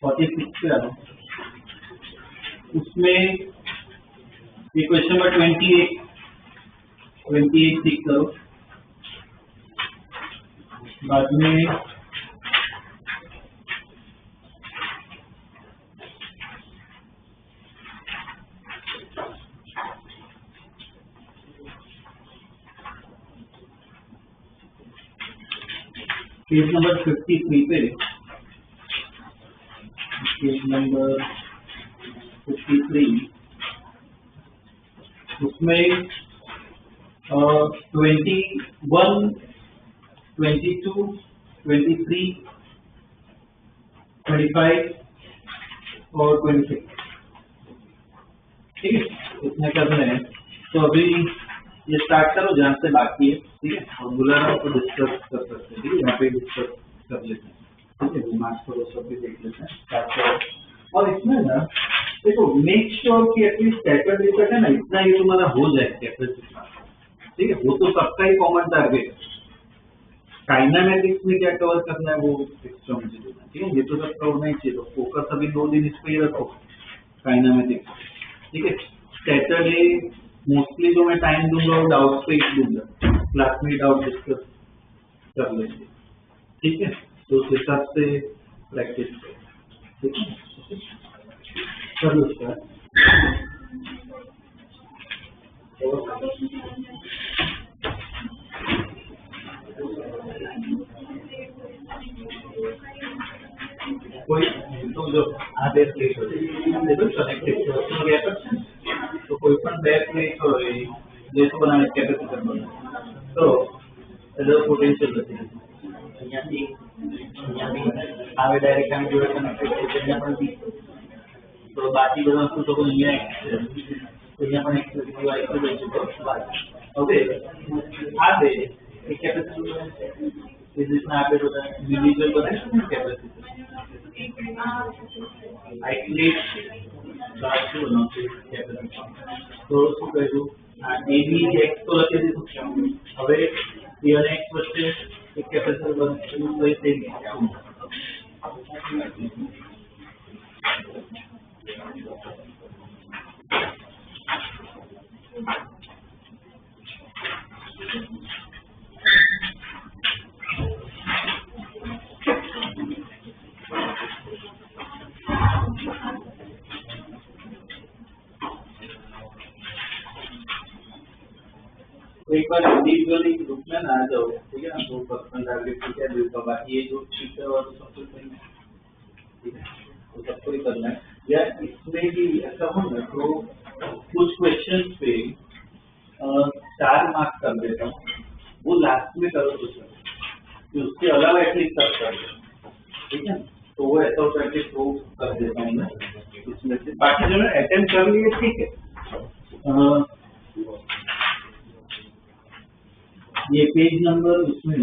46 पे आ रहा हूँ, उसमें ये क्वेश्चन नंबर 28 टिक करो, बाद में पेज नंबर 53 पे, पेज नंबर 53 उसमें 21, 22, 23, 25 और 26, ठीक है, इतने करने हैं। तो अभी ये स्टार्ट करो जहाँ से बाकी है, ठीक है, और बुला रहा तो डिस्कस कर सकते हैं, ठीक है, यहाँ पे डिस्कस कर लेते हैं, ठीक है, मार्क्स को सब भी देख लेते हैं, स्टार्ट करो। और इसमें ना देखो, मेक श्योर कि एटलीस्ट सैटरडे तक है ना इतना ही तुम्हारा हो जाए कैपेसिटी, ठीक है, वो तो सबका ही कॉमन टारगेट है। काइनेमेटिक्स में क्या कवर करना है वो एक्स्ट्रा मुझे देना, ठीक है, ये तो सब कवर नहीं चाहिए, तो फोकस अभी 2 दिन इस पे ही रखो काइनेमेटिक्स, ठीक है। सैटरडे मोस्टली जो मैं टाइम दूंगा वो डाउट पे ही दूंगा, क्लास में डाउट डिस्कस कर लेंगे, ठीक है, तो उस हिसाब से प्रैक्टिस करें, ठीक है, चलो स्टार्ट। कोई तो जो आधे प्लेट देखो कनेक्टेड तो गया तो कोई पण બે પ્લેટ હોય જે તો બનાવે કેપેસિટર બનાવે તો એનો પોટેન્શિયલ નથી અહીંયાથી આવે ડાયરેક્ટ આની જોડે કનેક્ટેડ છે અહીંયા પણ બી તો બાકી બધા વસ્તુ તો અહીંયા અહીંયા પણ એક ડિવાઇસ હોય છે તો હવે આ બે એક કેપેસિટર એ રીતના આપણે બધા ઇન્ડિવિડ્યુઅલ બનાવીશું ને કેપેસિટર आइसोलेट क्लास टू बनाते कैपेसिटर तो શું કહ્યું આ AB x તો લખી દીધું હવે p અને x વચ્ચે એક કેપેસિટર બનતું હોય તે तो एक बार इंडिविजुअली ग्रुप में ना आ जाओ, ठीक है ना, तो पर्सनल टारगेट ठीक है बिल्कुल, बाकी ये जो टीचर और सब कुछ नहीं, ठीक है, तो सबको ही करना है। या इसमें भी ऐसा हो ना तो कुछ क्वेश्चन पे 4 मार्क्स कर देता हूँ, वो लास्ट में करो तो उसके अलावा एटलीस्ट सब कर दो, ठीक है, तो वो ऐसा होता है कि वो कर देता हूँ मैं इसमें से, बाकी जो है अटेम्प्ट कर लिए ठीक है। ये पेज नंबर उसमें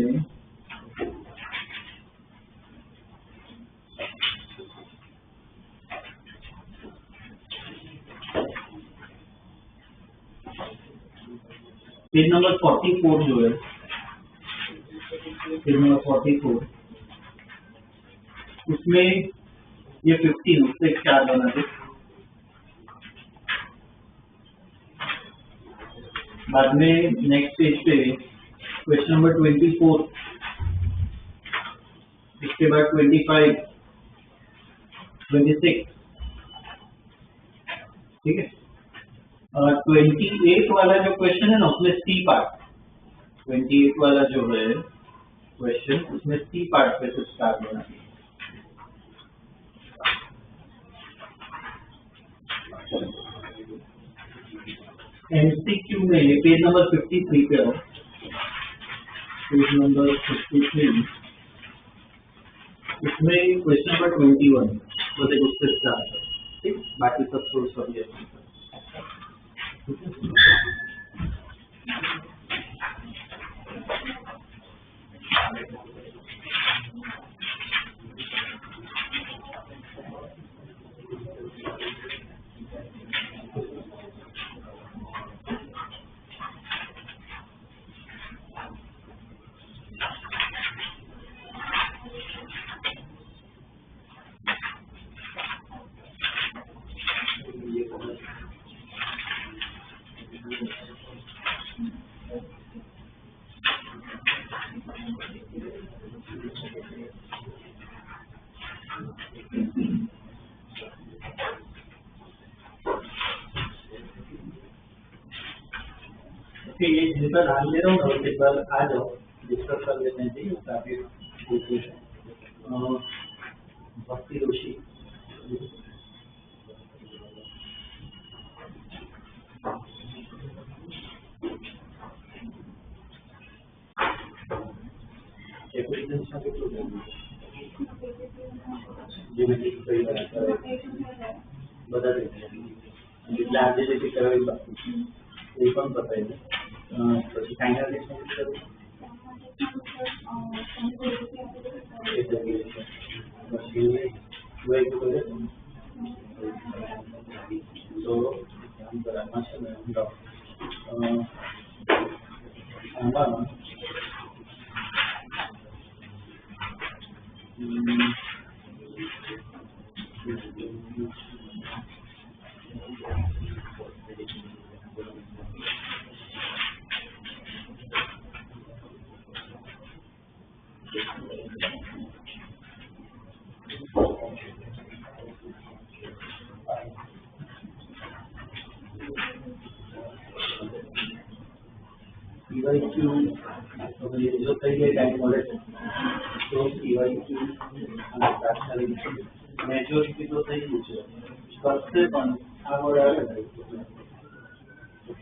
पेज नंबर 44 जो है, पेज नंबर 44 उसमें ये 15 उससे 4 बना दे, बाद में नेक्स्ट पेज पे क्वेश्चन नंबर 24, इसके बाद 25, 26, ठीक है, 28 वाला जो क्वेश्चन है ना उसमें सी पार्ट, 28 वाला जो है क्वेश्चन उसमें सी पार्ट पे से स्टार्ट होना है। एमसीक्यू में पेज नंबर 53 पे हो, पेज नंबर 53 इसमें क्वेश्चन नंबर 21 तो देखो उससे स्टार्ट है, ठीक, बाकी सब तो सब ये ये जिनका नाम ले रहा हूँ एक बार आ जाओ डिस्कस कर लेते हैं, ठीक है, काफी भक्ति जोशी જેમાંથી કઈ બધા એટલે આજે જે કરાવી બાકી એ પણ બતાવી દે પછી ફાઇનલ પછી તો કામ કરવામાં છે ને આમાં जो कई टाइम મળે છે તો ઈવાયક્યુ અને તાત્કાલિક મેજોરિટી તો થઈ ગયું છે કરશે પણ આવડ આવે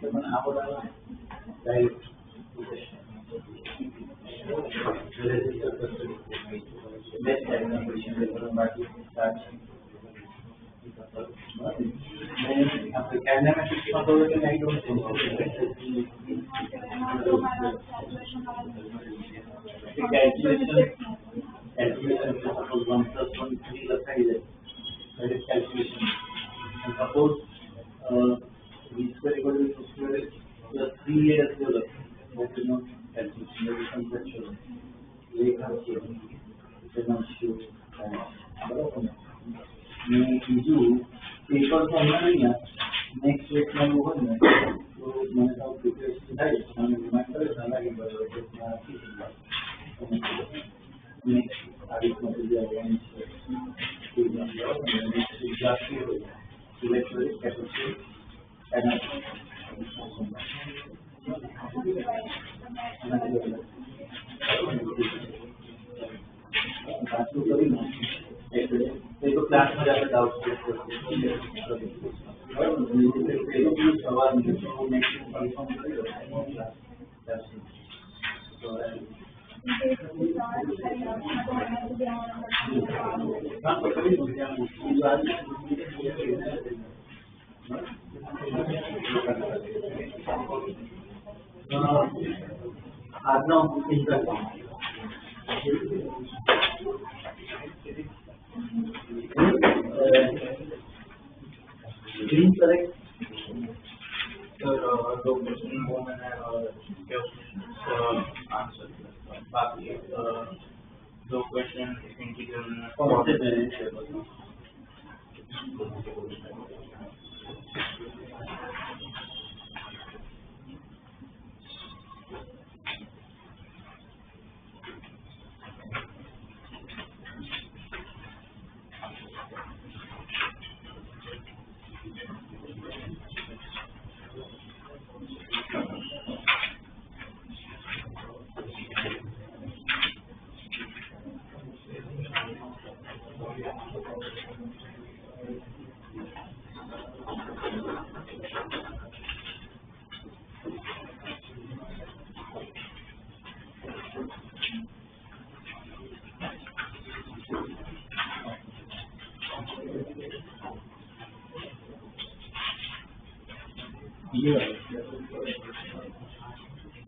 પણ આવડ આવે ડાયરેક્ટ બેસ્ટ ટાઈમના ક્વેશ્ચન પેપર બાકી સ્ટાર્ટ આપણે કાઇનેમેટિક્સમાં તો કે નહીં તો calculation suppose 1 plus 1 3 લખાઈ જાય that is calculation and suppose b square equal to 2 square plus 3a as well that is not calculation that is conceptual લેખા છે તેનો શું બરાબર ને બીજું પેપર તો હમણાં નહીં નેક્સ્ટ વીકમાં એવું હોય ને તો મને તો પ્રિપેરેશન થાય મને રિમાઇન્ડ કરે ના લાગે બરાબર next audit material and next exactly electric capacity तो क्लास में जाकर डाउट सवाल नेक्स्ट कंफर्म करेगा આજનો green correct दो क्वेश्चन वो मैंने आंसर बाकी दो question integral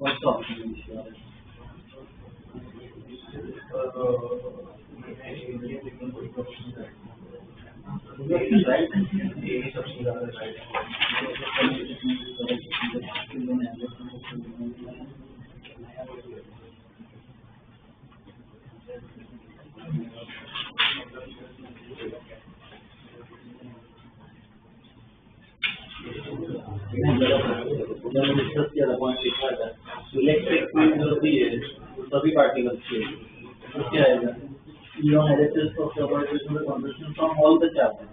what's up electric field होती है सभी पार्टिकल्स के तो क्या आएगा electron ellipsis of separation the conduction from all the charges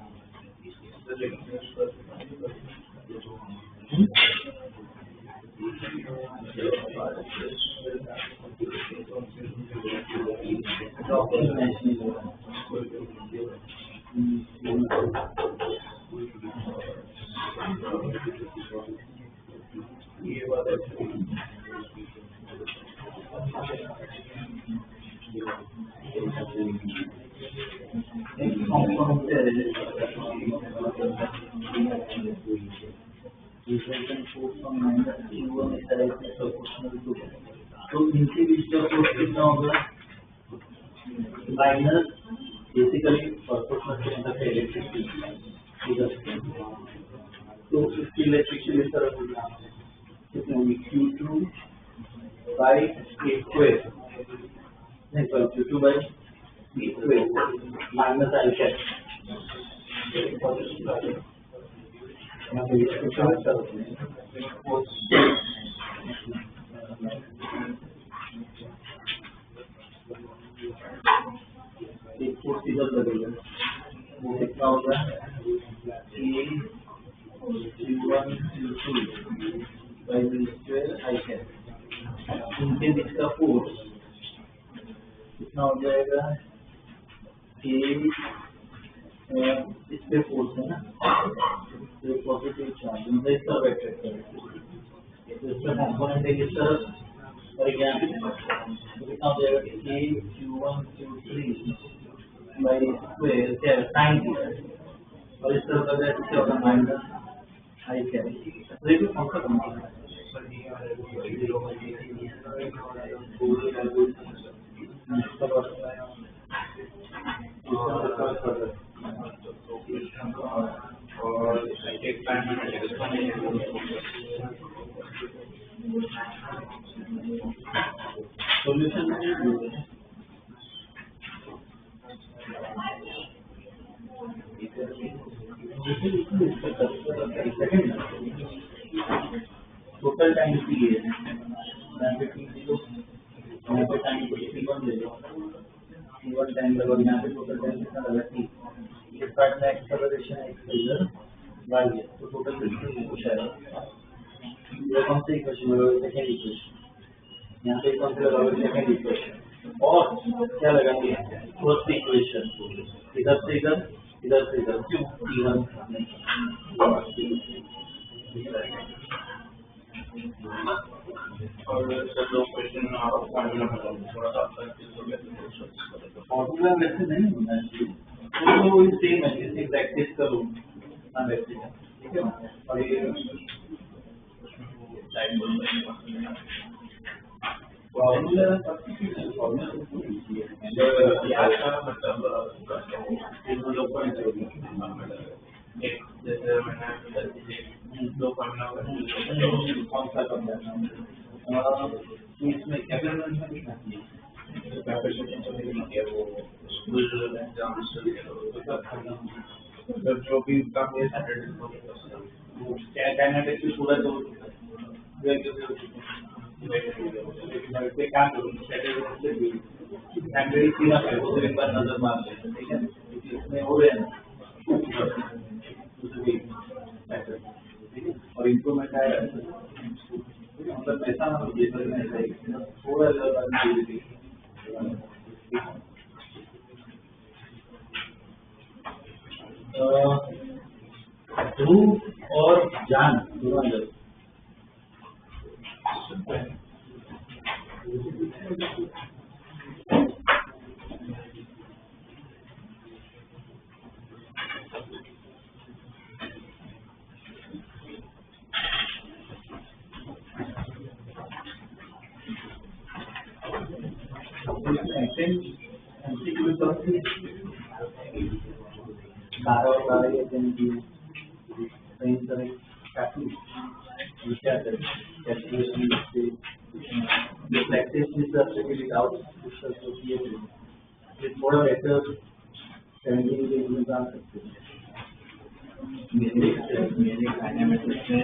ये बात है resultant force from minus Q1 is directly proportional to. तो इनके बीच का फोर्स कितना होगा? Minus basically proportional to the electric field. तो इसकी इलेक्ट्रिक फील्ड इस तरह होगी, कितनी होगी? Q2 by A square, नहीं sorry Q2 by A square minus I cap. यहाँ पे इसको चार्ज करते हैं. एक फोर्स इधर लगेगा, वो कितना होगा? Q1 Q2 by B square I cap. इनके बीच का फोर्स कितना हो जाएगा? इस पे फोर्स है ना, तो पॉजिटिव चार्ज इनका इस तरफ अट्रैक्ट करेगा, तो इसका कंपोनेंट है इस तरफ, और यहाँ पे कितना हो जाएगा? Q1 Q3 by square क्या है? साइन थीटा, और इस तरफ का क्या होगा? Minus I cap. तो ये भी कौन सा कंपोनेंट है? सॉल्यूशन टोटल टाइम की है, यहाँ पे T0, यहाँ पे टाइम T1 ले लो, T1 टाइम लगा, यहाँ पे टोटल टाइम कितना लगा? T. इस पार्ट में एक्सेलरेशन एक्सेलर y है, तो टोटल डिस्टेंस कुछ आएगा. ये कौन सा इक्वेशन है? Second equation. यहाँ पे कौन सा लगा? Second equation. और क्या लगाएंगे? First equation. इधर से इधर, इधर से इधर, क्यों? T1 और दो क्वेश्चन फॉर्मूला थोड़ा सा फॉर्मूला वैसे नहीं होना चाहिए, तो वो सेम है, जैसे प्रैक्टिस करो ना वैसे, ठीक है. और ये फॉर्मूला फॉर्मूला तो इजी है, याद का मतलब इन लोग को एक जैसे मैंने दो फॉर्मूला कौन सा करना है इसमें कैपिटल में कितना चाहिए? वो जो भी काम है काइनेटिक्स से पूरा जो काम करूँ एक बार नजर मार लें, ठीक है. इसमें हो रहे हैं और इम्प्रूवमेंट आया, मतलब ऐसा ना हो थोड़ा ध्रुव और जान दोनों अंदर थोड़ा बेहतर जा सकते हैं. मेरे डायनामिक्स में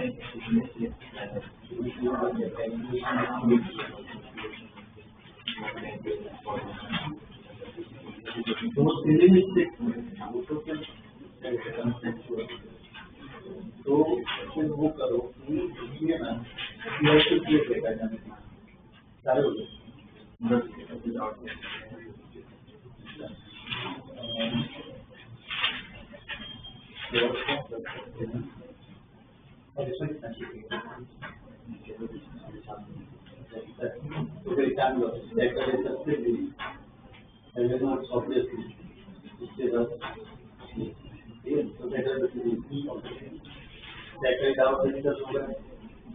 तो फिर वो करो कि ना सारे हो गए. और इसमें कितना चाहिए? बैटरी डाउन डिस्कस होगा,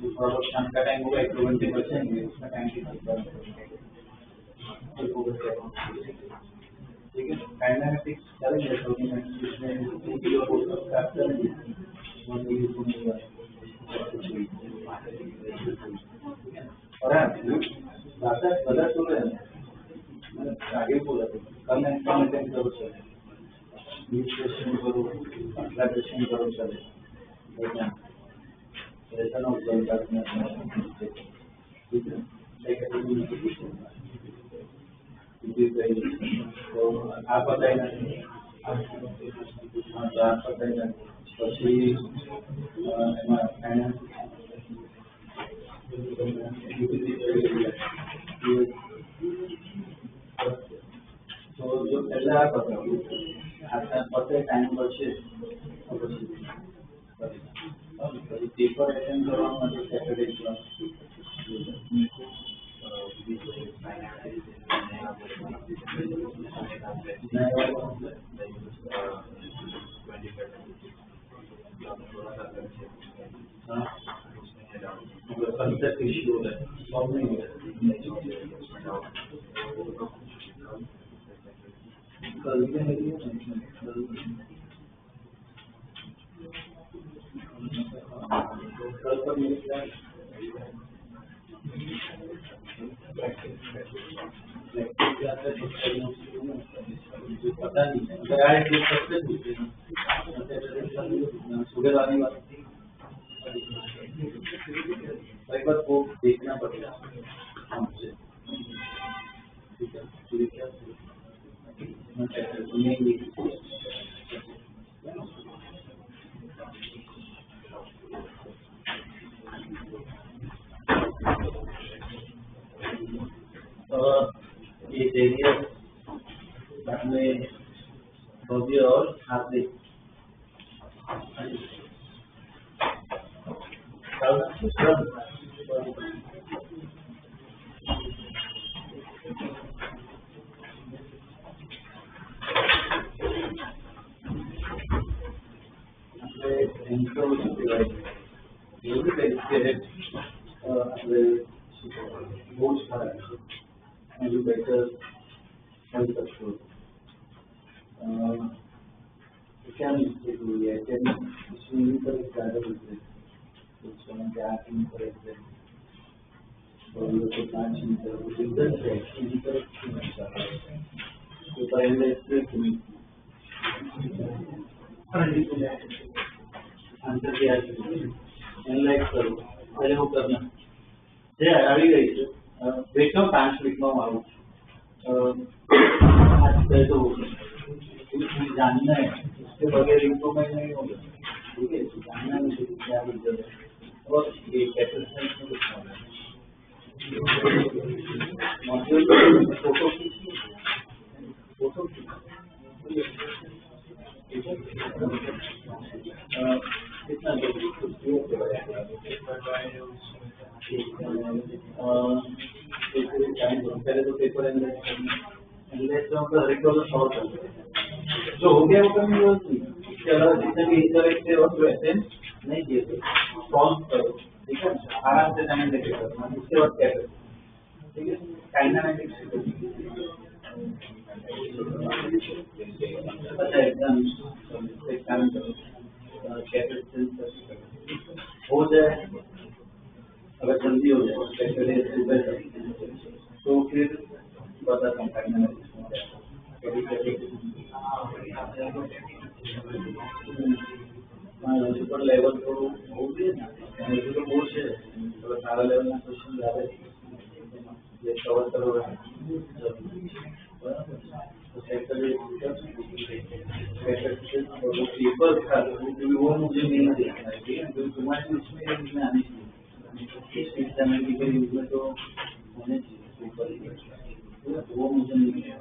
थोड़ा बहुत शाम का टाइम होगा, 1 घंटे बचेंगे, उसका टाइम ठीक है। ठीक है, काइनेमेटिक्स करेंगे तो इसमें 2 किलो प्राप्त करेंगे, 1 किलो होगा और दादा गलत हो रहे हैं, मैंने आगे बोला था कल इंफॉर्मेशन करो चले, क्वेश्चन करो, क्वेश्चन करो चले, ऐसा ना हो जाए। ठीक है, तो आप बताइए, आप बताइए પછી તો જો પહેલા આ બતાવું આટલા પતે ટાઈમ પડશે તો પછી પેપર એટેન્ડ કરવા માટે સેટરડે ક્લાસ concept issue है, solve नहीं है। कल के है ये कल पर मेरे क्या पता नहीं है, अगर आए तो सबसे पूछते हैं, सुबह वाली बात एक बार वो देखना पड़ेगा हमसे। ठीक है, ठीक है, ये एरिया में भव्य और हार्दिक क्या मिस्टेक हुई है, क्या स्विमिंग पर ज़्यादा और ये तो 5 मीटर इधर से इधर तो पहले आंसर दिया एनालाइज करो पहले वो करना જે આવી ગઈ છે બેઠો 5 મિનિટમાં આવું आज तो जानना है, इसके बगैर इम्प्रूवमेंट नहीं होगा। ठीक है, जानना है क्या रिजल्ट है और ये कैपेसिटेंस में कुछ होना है। मॉड्यूल फोटो खींचिए, फोटो कितना पहले तो पेपर सॉल्व कर जो हो गया वो करने की जरूरत नहीं, इसके अलावा जितने भी इंटरेक्ट थे और वैसे नहीं किए थे सॉल्व करो। ठीक है, आराम से टाइम लेके करना, उसके बाद क्या करें। ठीक है, काइनेमेटिक्स एग्जाम हो जाए, अगर जल्दी हो जाए तो फिर बताता हूँ काइनेमेटिक्स सुपर लेवल तो हो गया ना, तो बोर्ड से थोड़ा सारा लेवल में क्वेश्चन ज़्यादा ये कवर करो तो पेपर था वो मुझे नहीं देखना है। ठीक है, जो तुम्हारी उसमें आनी चाहिए सिस्टमेटिकल यूज में तो होने चाहिए पेपर, वो मुझे नहीं है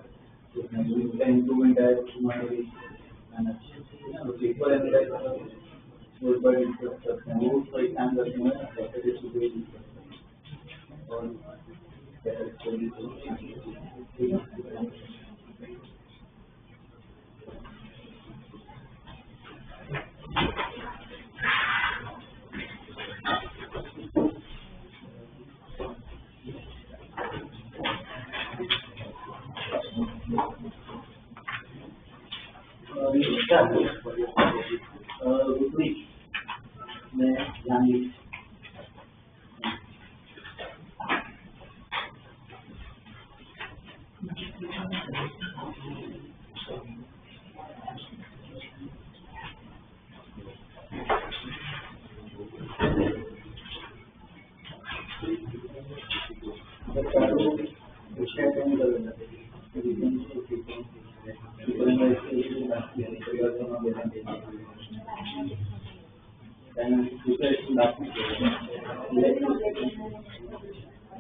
उसका इम्प्रूवमेंट है तुम्हारे पेपर एनालाइज वो एक बार डिस्कस करते हैं, वो उसका एग्जाम करते हैं सैटरडे सुबह और ठीक है। क्या रुपरी में जानी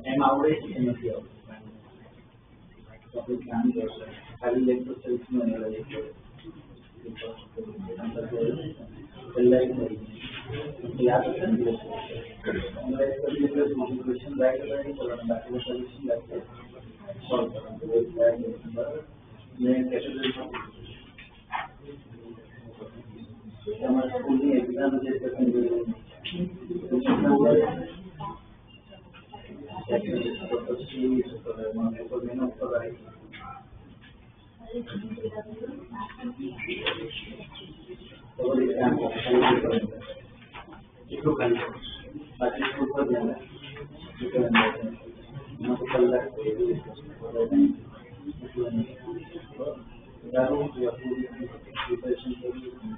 એમ આવડે છે કે નથી આવડતું ધ્યાન કરશે ખાલી લેક્ચર સેલ્સનું એનાલિસિસ યાદ હશે ને ક્વેશ્ચન રાઈટ કરવાની બાકીનું સોલ્યુશન રાઈટ સોલ્વ કરવાનું બરાબર ને કેટેગરી તમારા સ્કૂલની એક્ઝામ જે એટલું ખાલી બાકી સ્કૂલ પર ધ્યાન કલાક પ્રિપેરેશન કરી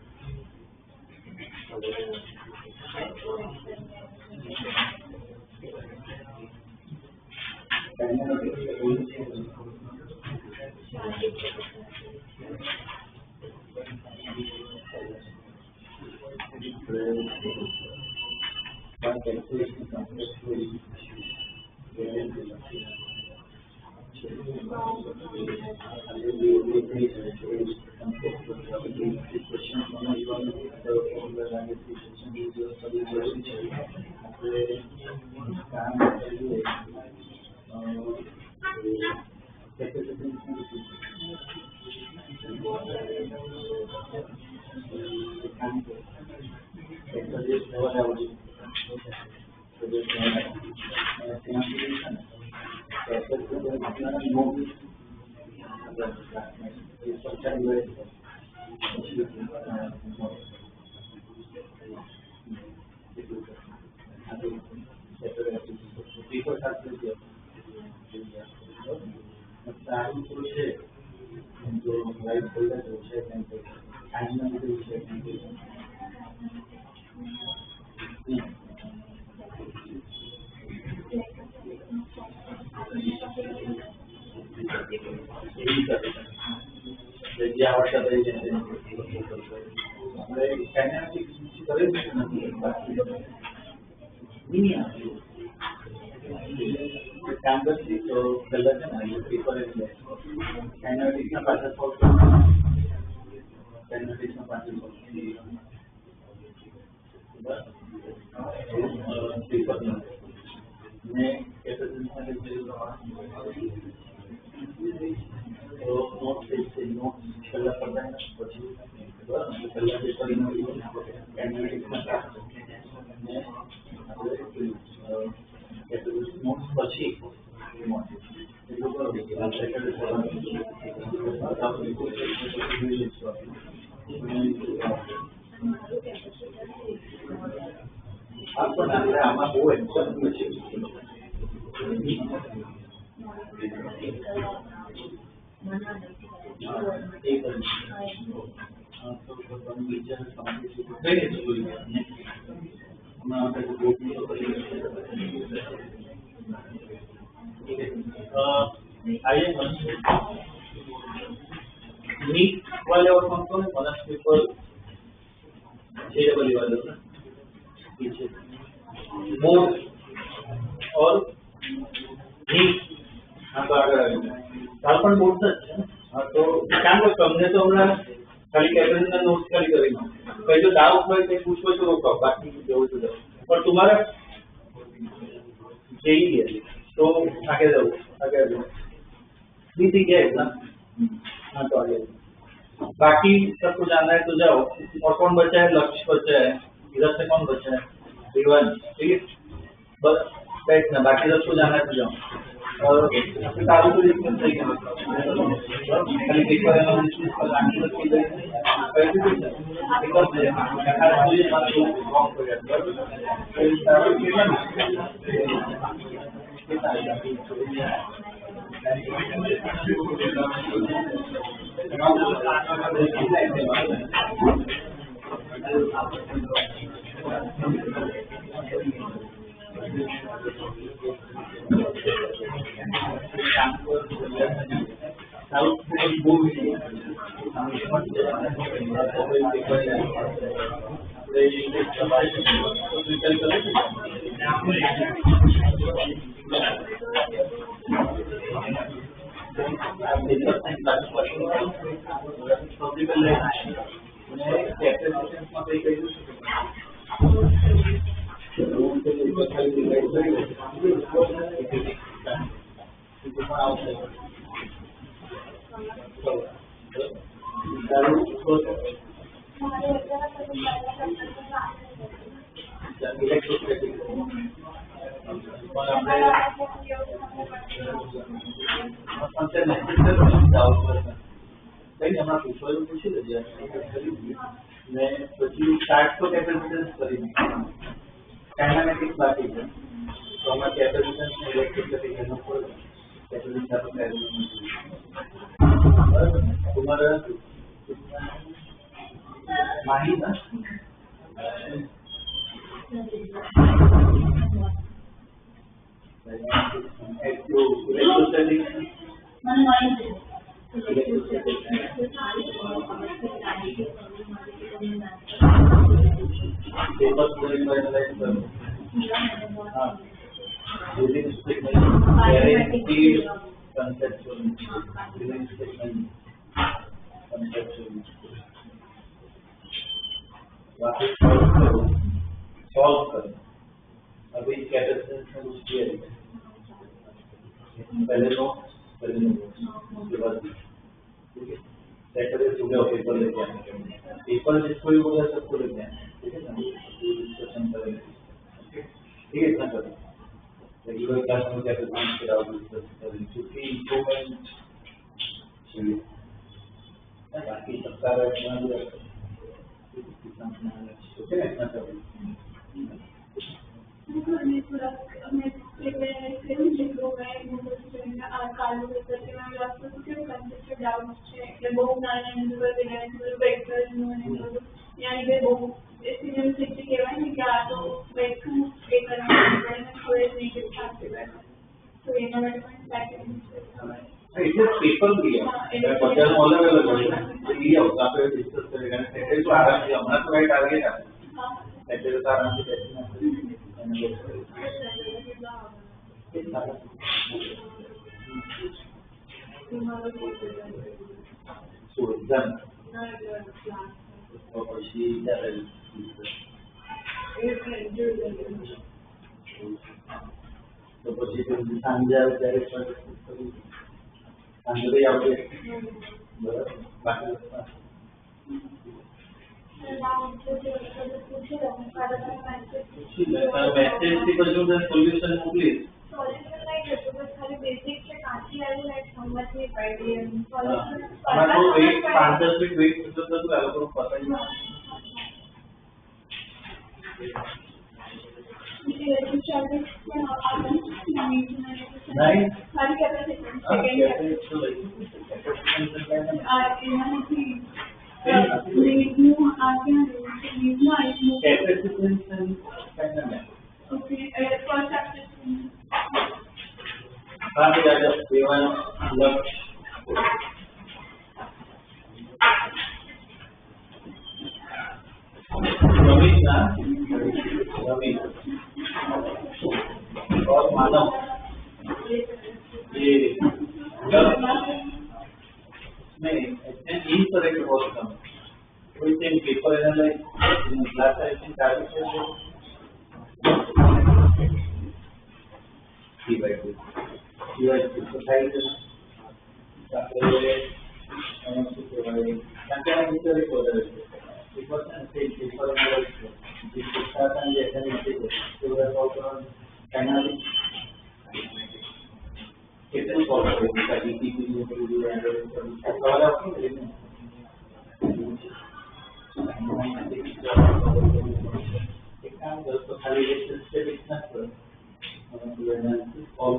नीट वाले और कौन कौन ऑनर्स पेपर JEE वाले ना पीछे बोर्ड और नीट आप આગળ પણ બોર્ડ જ છે હા તો કામ કરો તમને તો હમણાં ખાલી કેપ્ટનના નોટ્સ ખાલી કરી નાખો કઈ જો ડાઉટ હોય તે પૂછો તો રોકો બાકી જેવું તો જાઓ પણ તમારા JEE है तो आगे जाओ ठीक है ना हाँ तो आगे बाकी सबको जानना है तो जाओ और कौन बचा है लक्ष्य बचा है इधर से कौन बचा है रिवन ठीक है बस बैठना बाकी सबको जानना है तो जाओ और अपने कारों को देखना सही है खाली पेपर एनालिसिस पर आंसर की verification because actually not wrong for that. So it's start to capacitance kinematics बाकी है तो हमारे कैपेसिटेंस में इलेक्ट्रिक करना पड़ेगा कैपेसिटेंस तुम्हारा माही ना सॉल्व करो अभी कैपेसिटेंस में कुछ किया पहले नो उसके बाद ठीक है सैटरडे सुबह पेपर लेके आने पेपर जिसको भी बोला सबको लेके आए ठीक है ना डिस्कशन करेंगे ठीक है इतना करें रेगुलर क्लास में कैपेसिटेंस के डाउट डिस्कस करें क्योंकि इंप्रूवमेंट चाहिए बाकी सबका बैठना भी ओके ना इतना करें पेपर दिया बच्चा अलग अलग दिया होता है डिस्कस करेगा तो आराम से हमारा तो राइट टारगेट है सैटरडे का आराम से तो પછી સાંજે આવે ત્યારે સાંજે આવશે બરાબર બાકી मैसेज की बाजू में सॉल्यूशन मोकली हमारा तो वेट 5-10 मिनट वेट करते तो आ लोगों को पता ही नहीं सारी और मानव ये नहीं इनकरेक्ट बहुत कम कोई same paper analyse class editing target है ठीक है ये एक्सरसाइज ताकि क्या इनकरेक्ट हो रहा है बिकॉज़ से पेपर एनालाइज जिसके साथ हम जैसा नहीं तो वो कैनालिक कितने सॉल्व करेंगे ताकि की भी सवाल आपको एक काम करतो खाली स्टॅटिक्स नसतं एनालिसिस ऑफ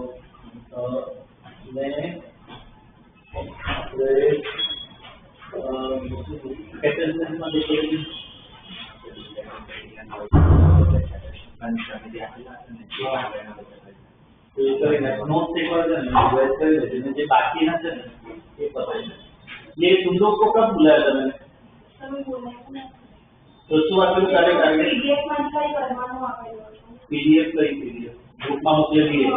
कॅटलिस्ट मध्ये नोट्स एक बार जे बाकी ना ये पता है ये तुम लोग को कब बुलाया था मैंने तो सुबह के सारे करके पीडीएफ करी पीडीएफ ग्रुप में मोकले दिए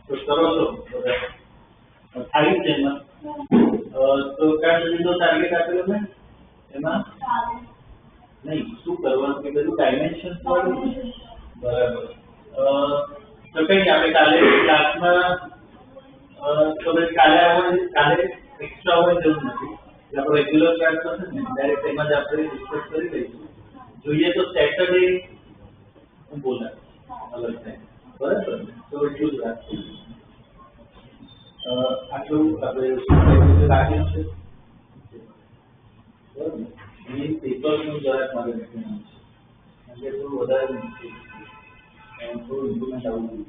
तो करो तो थाई છે એમાં તો કામ લીધો ટાર્ગેટ આપેલો છે એમાં નહીં શું કરવાનું કે બધું ડાયમેન્શન્સ વાળું બરાબર તો કઈ આપણે કાલે ક્લાસમાં તો કાલે એક્સ્ટ્રા હોય જરૂર નથી આપણો રેગ્યુલર ક્લાસ થશે ને ડાયરેક્ટ એમાં જ આપણે ડિસ્કસ કરી લઈશું જોઈએ તો સેટરડે હું બોલા અલગ થાય બરાબર તો એટલું જ રાખીએ આટલું આપણે રાખ્યું છે બરાબર એ પેપરનું જરાક મારે લખવાનું છે કારણ કે થોડું વધારે થોડું ઇમ્પ્રુવમેન્ટ આવવું જોઈએ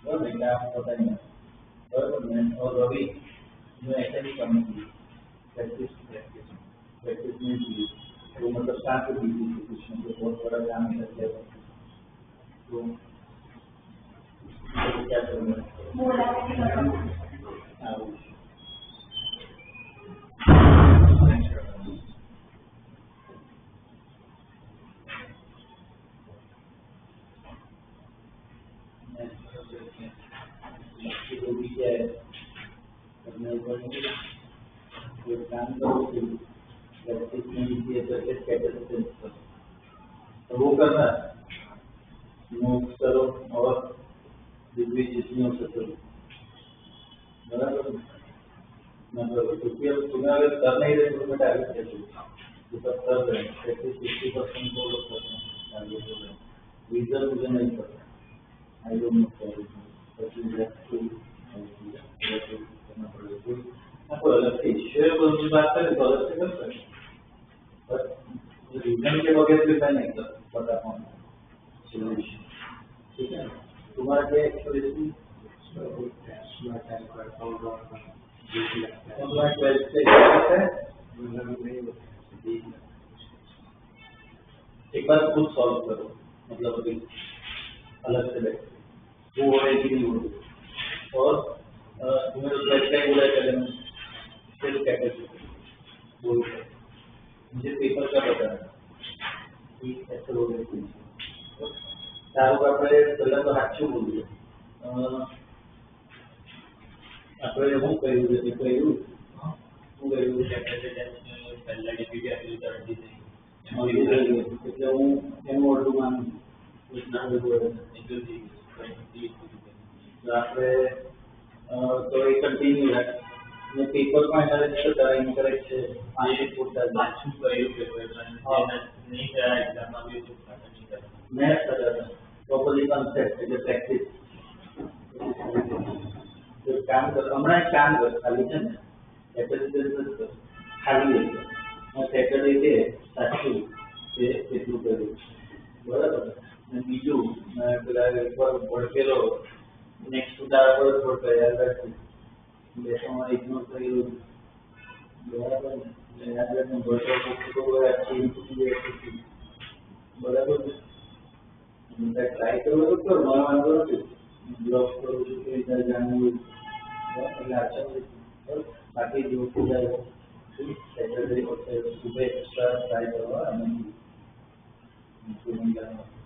બરાબર એટલે આ પોતાની बराबर में और रवि जो ऐसा नहीं करना चाहिए प्रैक्टिस में भी तो मतलब साथ में भी कुछ मतलब बहुत बड़ा काम है तो क्या करना जो भी है करने ऊपर काम करो प्रैक्टिस में भी तो वो करना नोट्स करो और रिव्यू जितनी हो सके बराबर मतलब क्योंकि अब तुम्हें अगर कर नहीं रहे तो तुम्हें टारगेट कैसे तो सब कर रहे हैं प्रैक्टिस 50% वो लोग कर रहे हैं टारगेट हो रहे हैं रीजन मुझे नहीं पता आई डोंट नो बात करें तो अलग से कर सकते बट रीजन के बगैर भी मैं नहीं कर पता कौन सोल्यूशन ठीक है तुम्हारा क्या एक्सप्रेशन एक बार खुद सॉल्व करो मतलब अभी अलग से बैठ वो है कि नहीं हो और तुम्हें तो क्या बोला चले फिर क्या कर बोल मुझे पेपर का बताना कि ऐसे हो गए तारों का આપણે પહેલા તો સાચું બોલીએ આપણે હું કહ્યું છે કહ્યું હું કહ્યું પહેલા ડીપીટી આપેલી તરફથી એટલે હું એનું ઓર્ડર માનું આપણે તો એ કન્ટિન્યુ રાખે પેપર પણ એના રીતે કરાવી કરે છે પાંચ પૂરતા પાછું કર્યું પેપર નહીં કરાય એક્ઝામમાં બી મેં પ્રોપરલી કન્સેપ્ટ એટલે પ્રેક્ટિસ કામ કર હમણાં એક કામ કર ખાલી છે ને એપ્લિકેશન ખાલી રહેશે સેટરડે છે સાચું તે એટલું કર્યું બરાબર અને બીજું પેલા એકવાર ભડકેલો નેક્સ્ટ ઉતાર પર ભડકા યાદ રાખવું લેસનમાં ઇગ્નોર કર્યું બરાબર યાદ રાખવું બરાબર ટ્રાય કરવો તો કરો મને વાંધો નથી બ્લોગ કરું છું કે જાણવું એટલે આચા બાકી જો સેટરડે સુબહ એક્સ્ટ્રા ટ્રાય કરવા અને ઇમ્પ્રુવમેન્ટ કરવાનું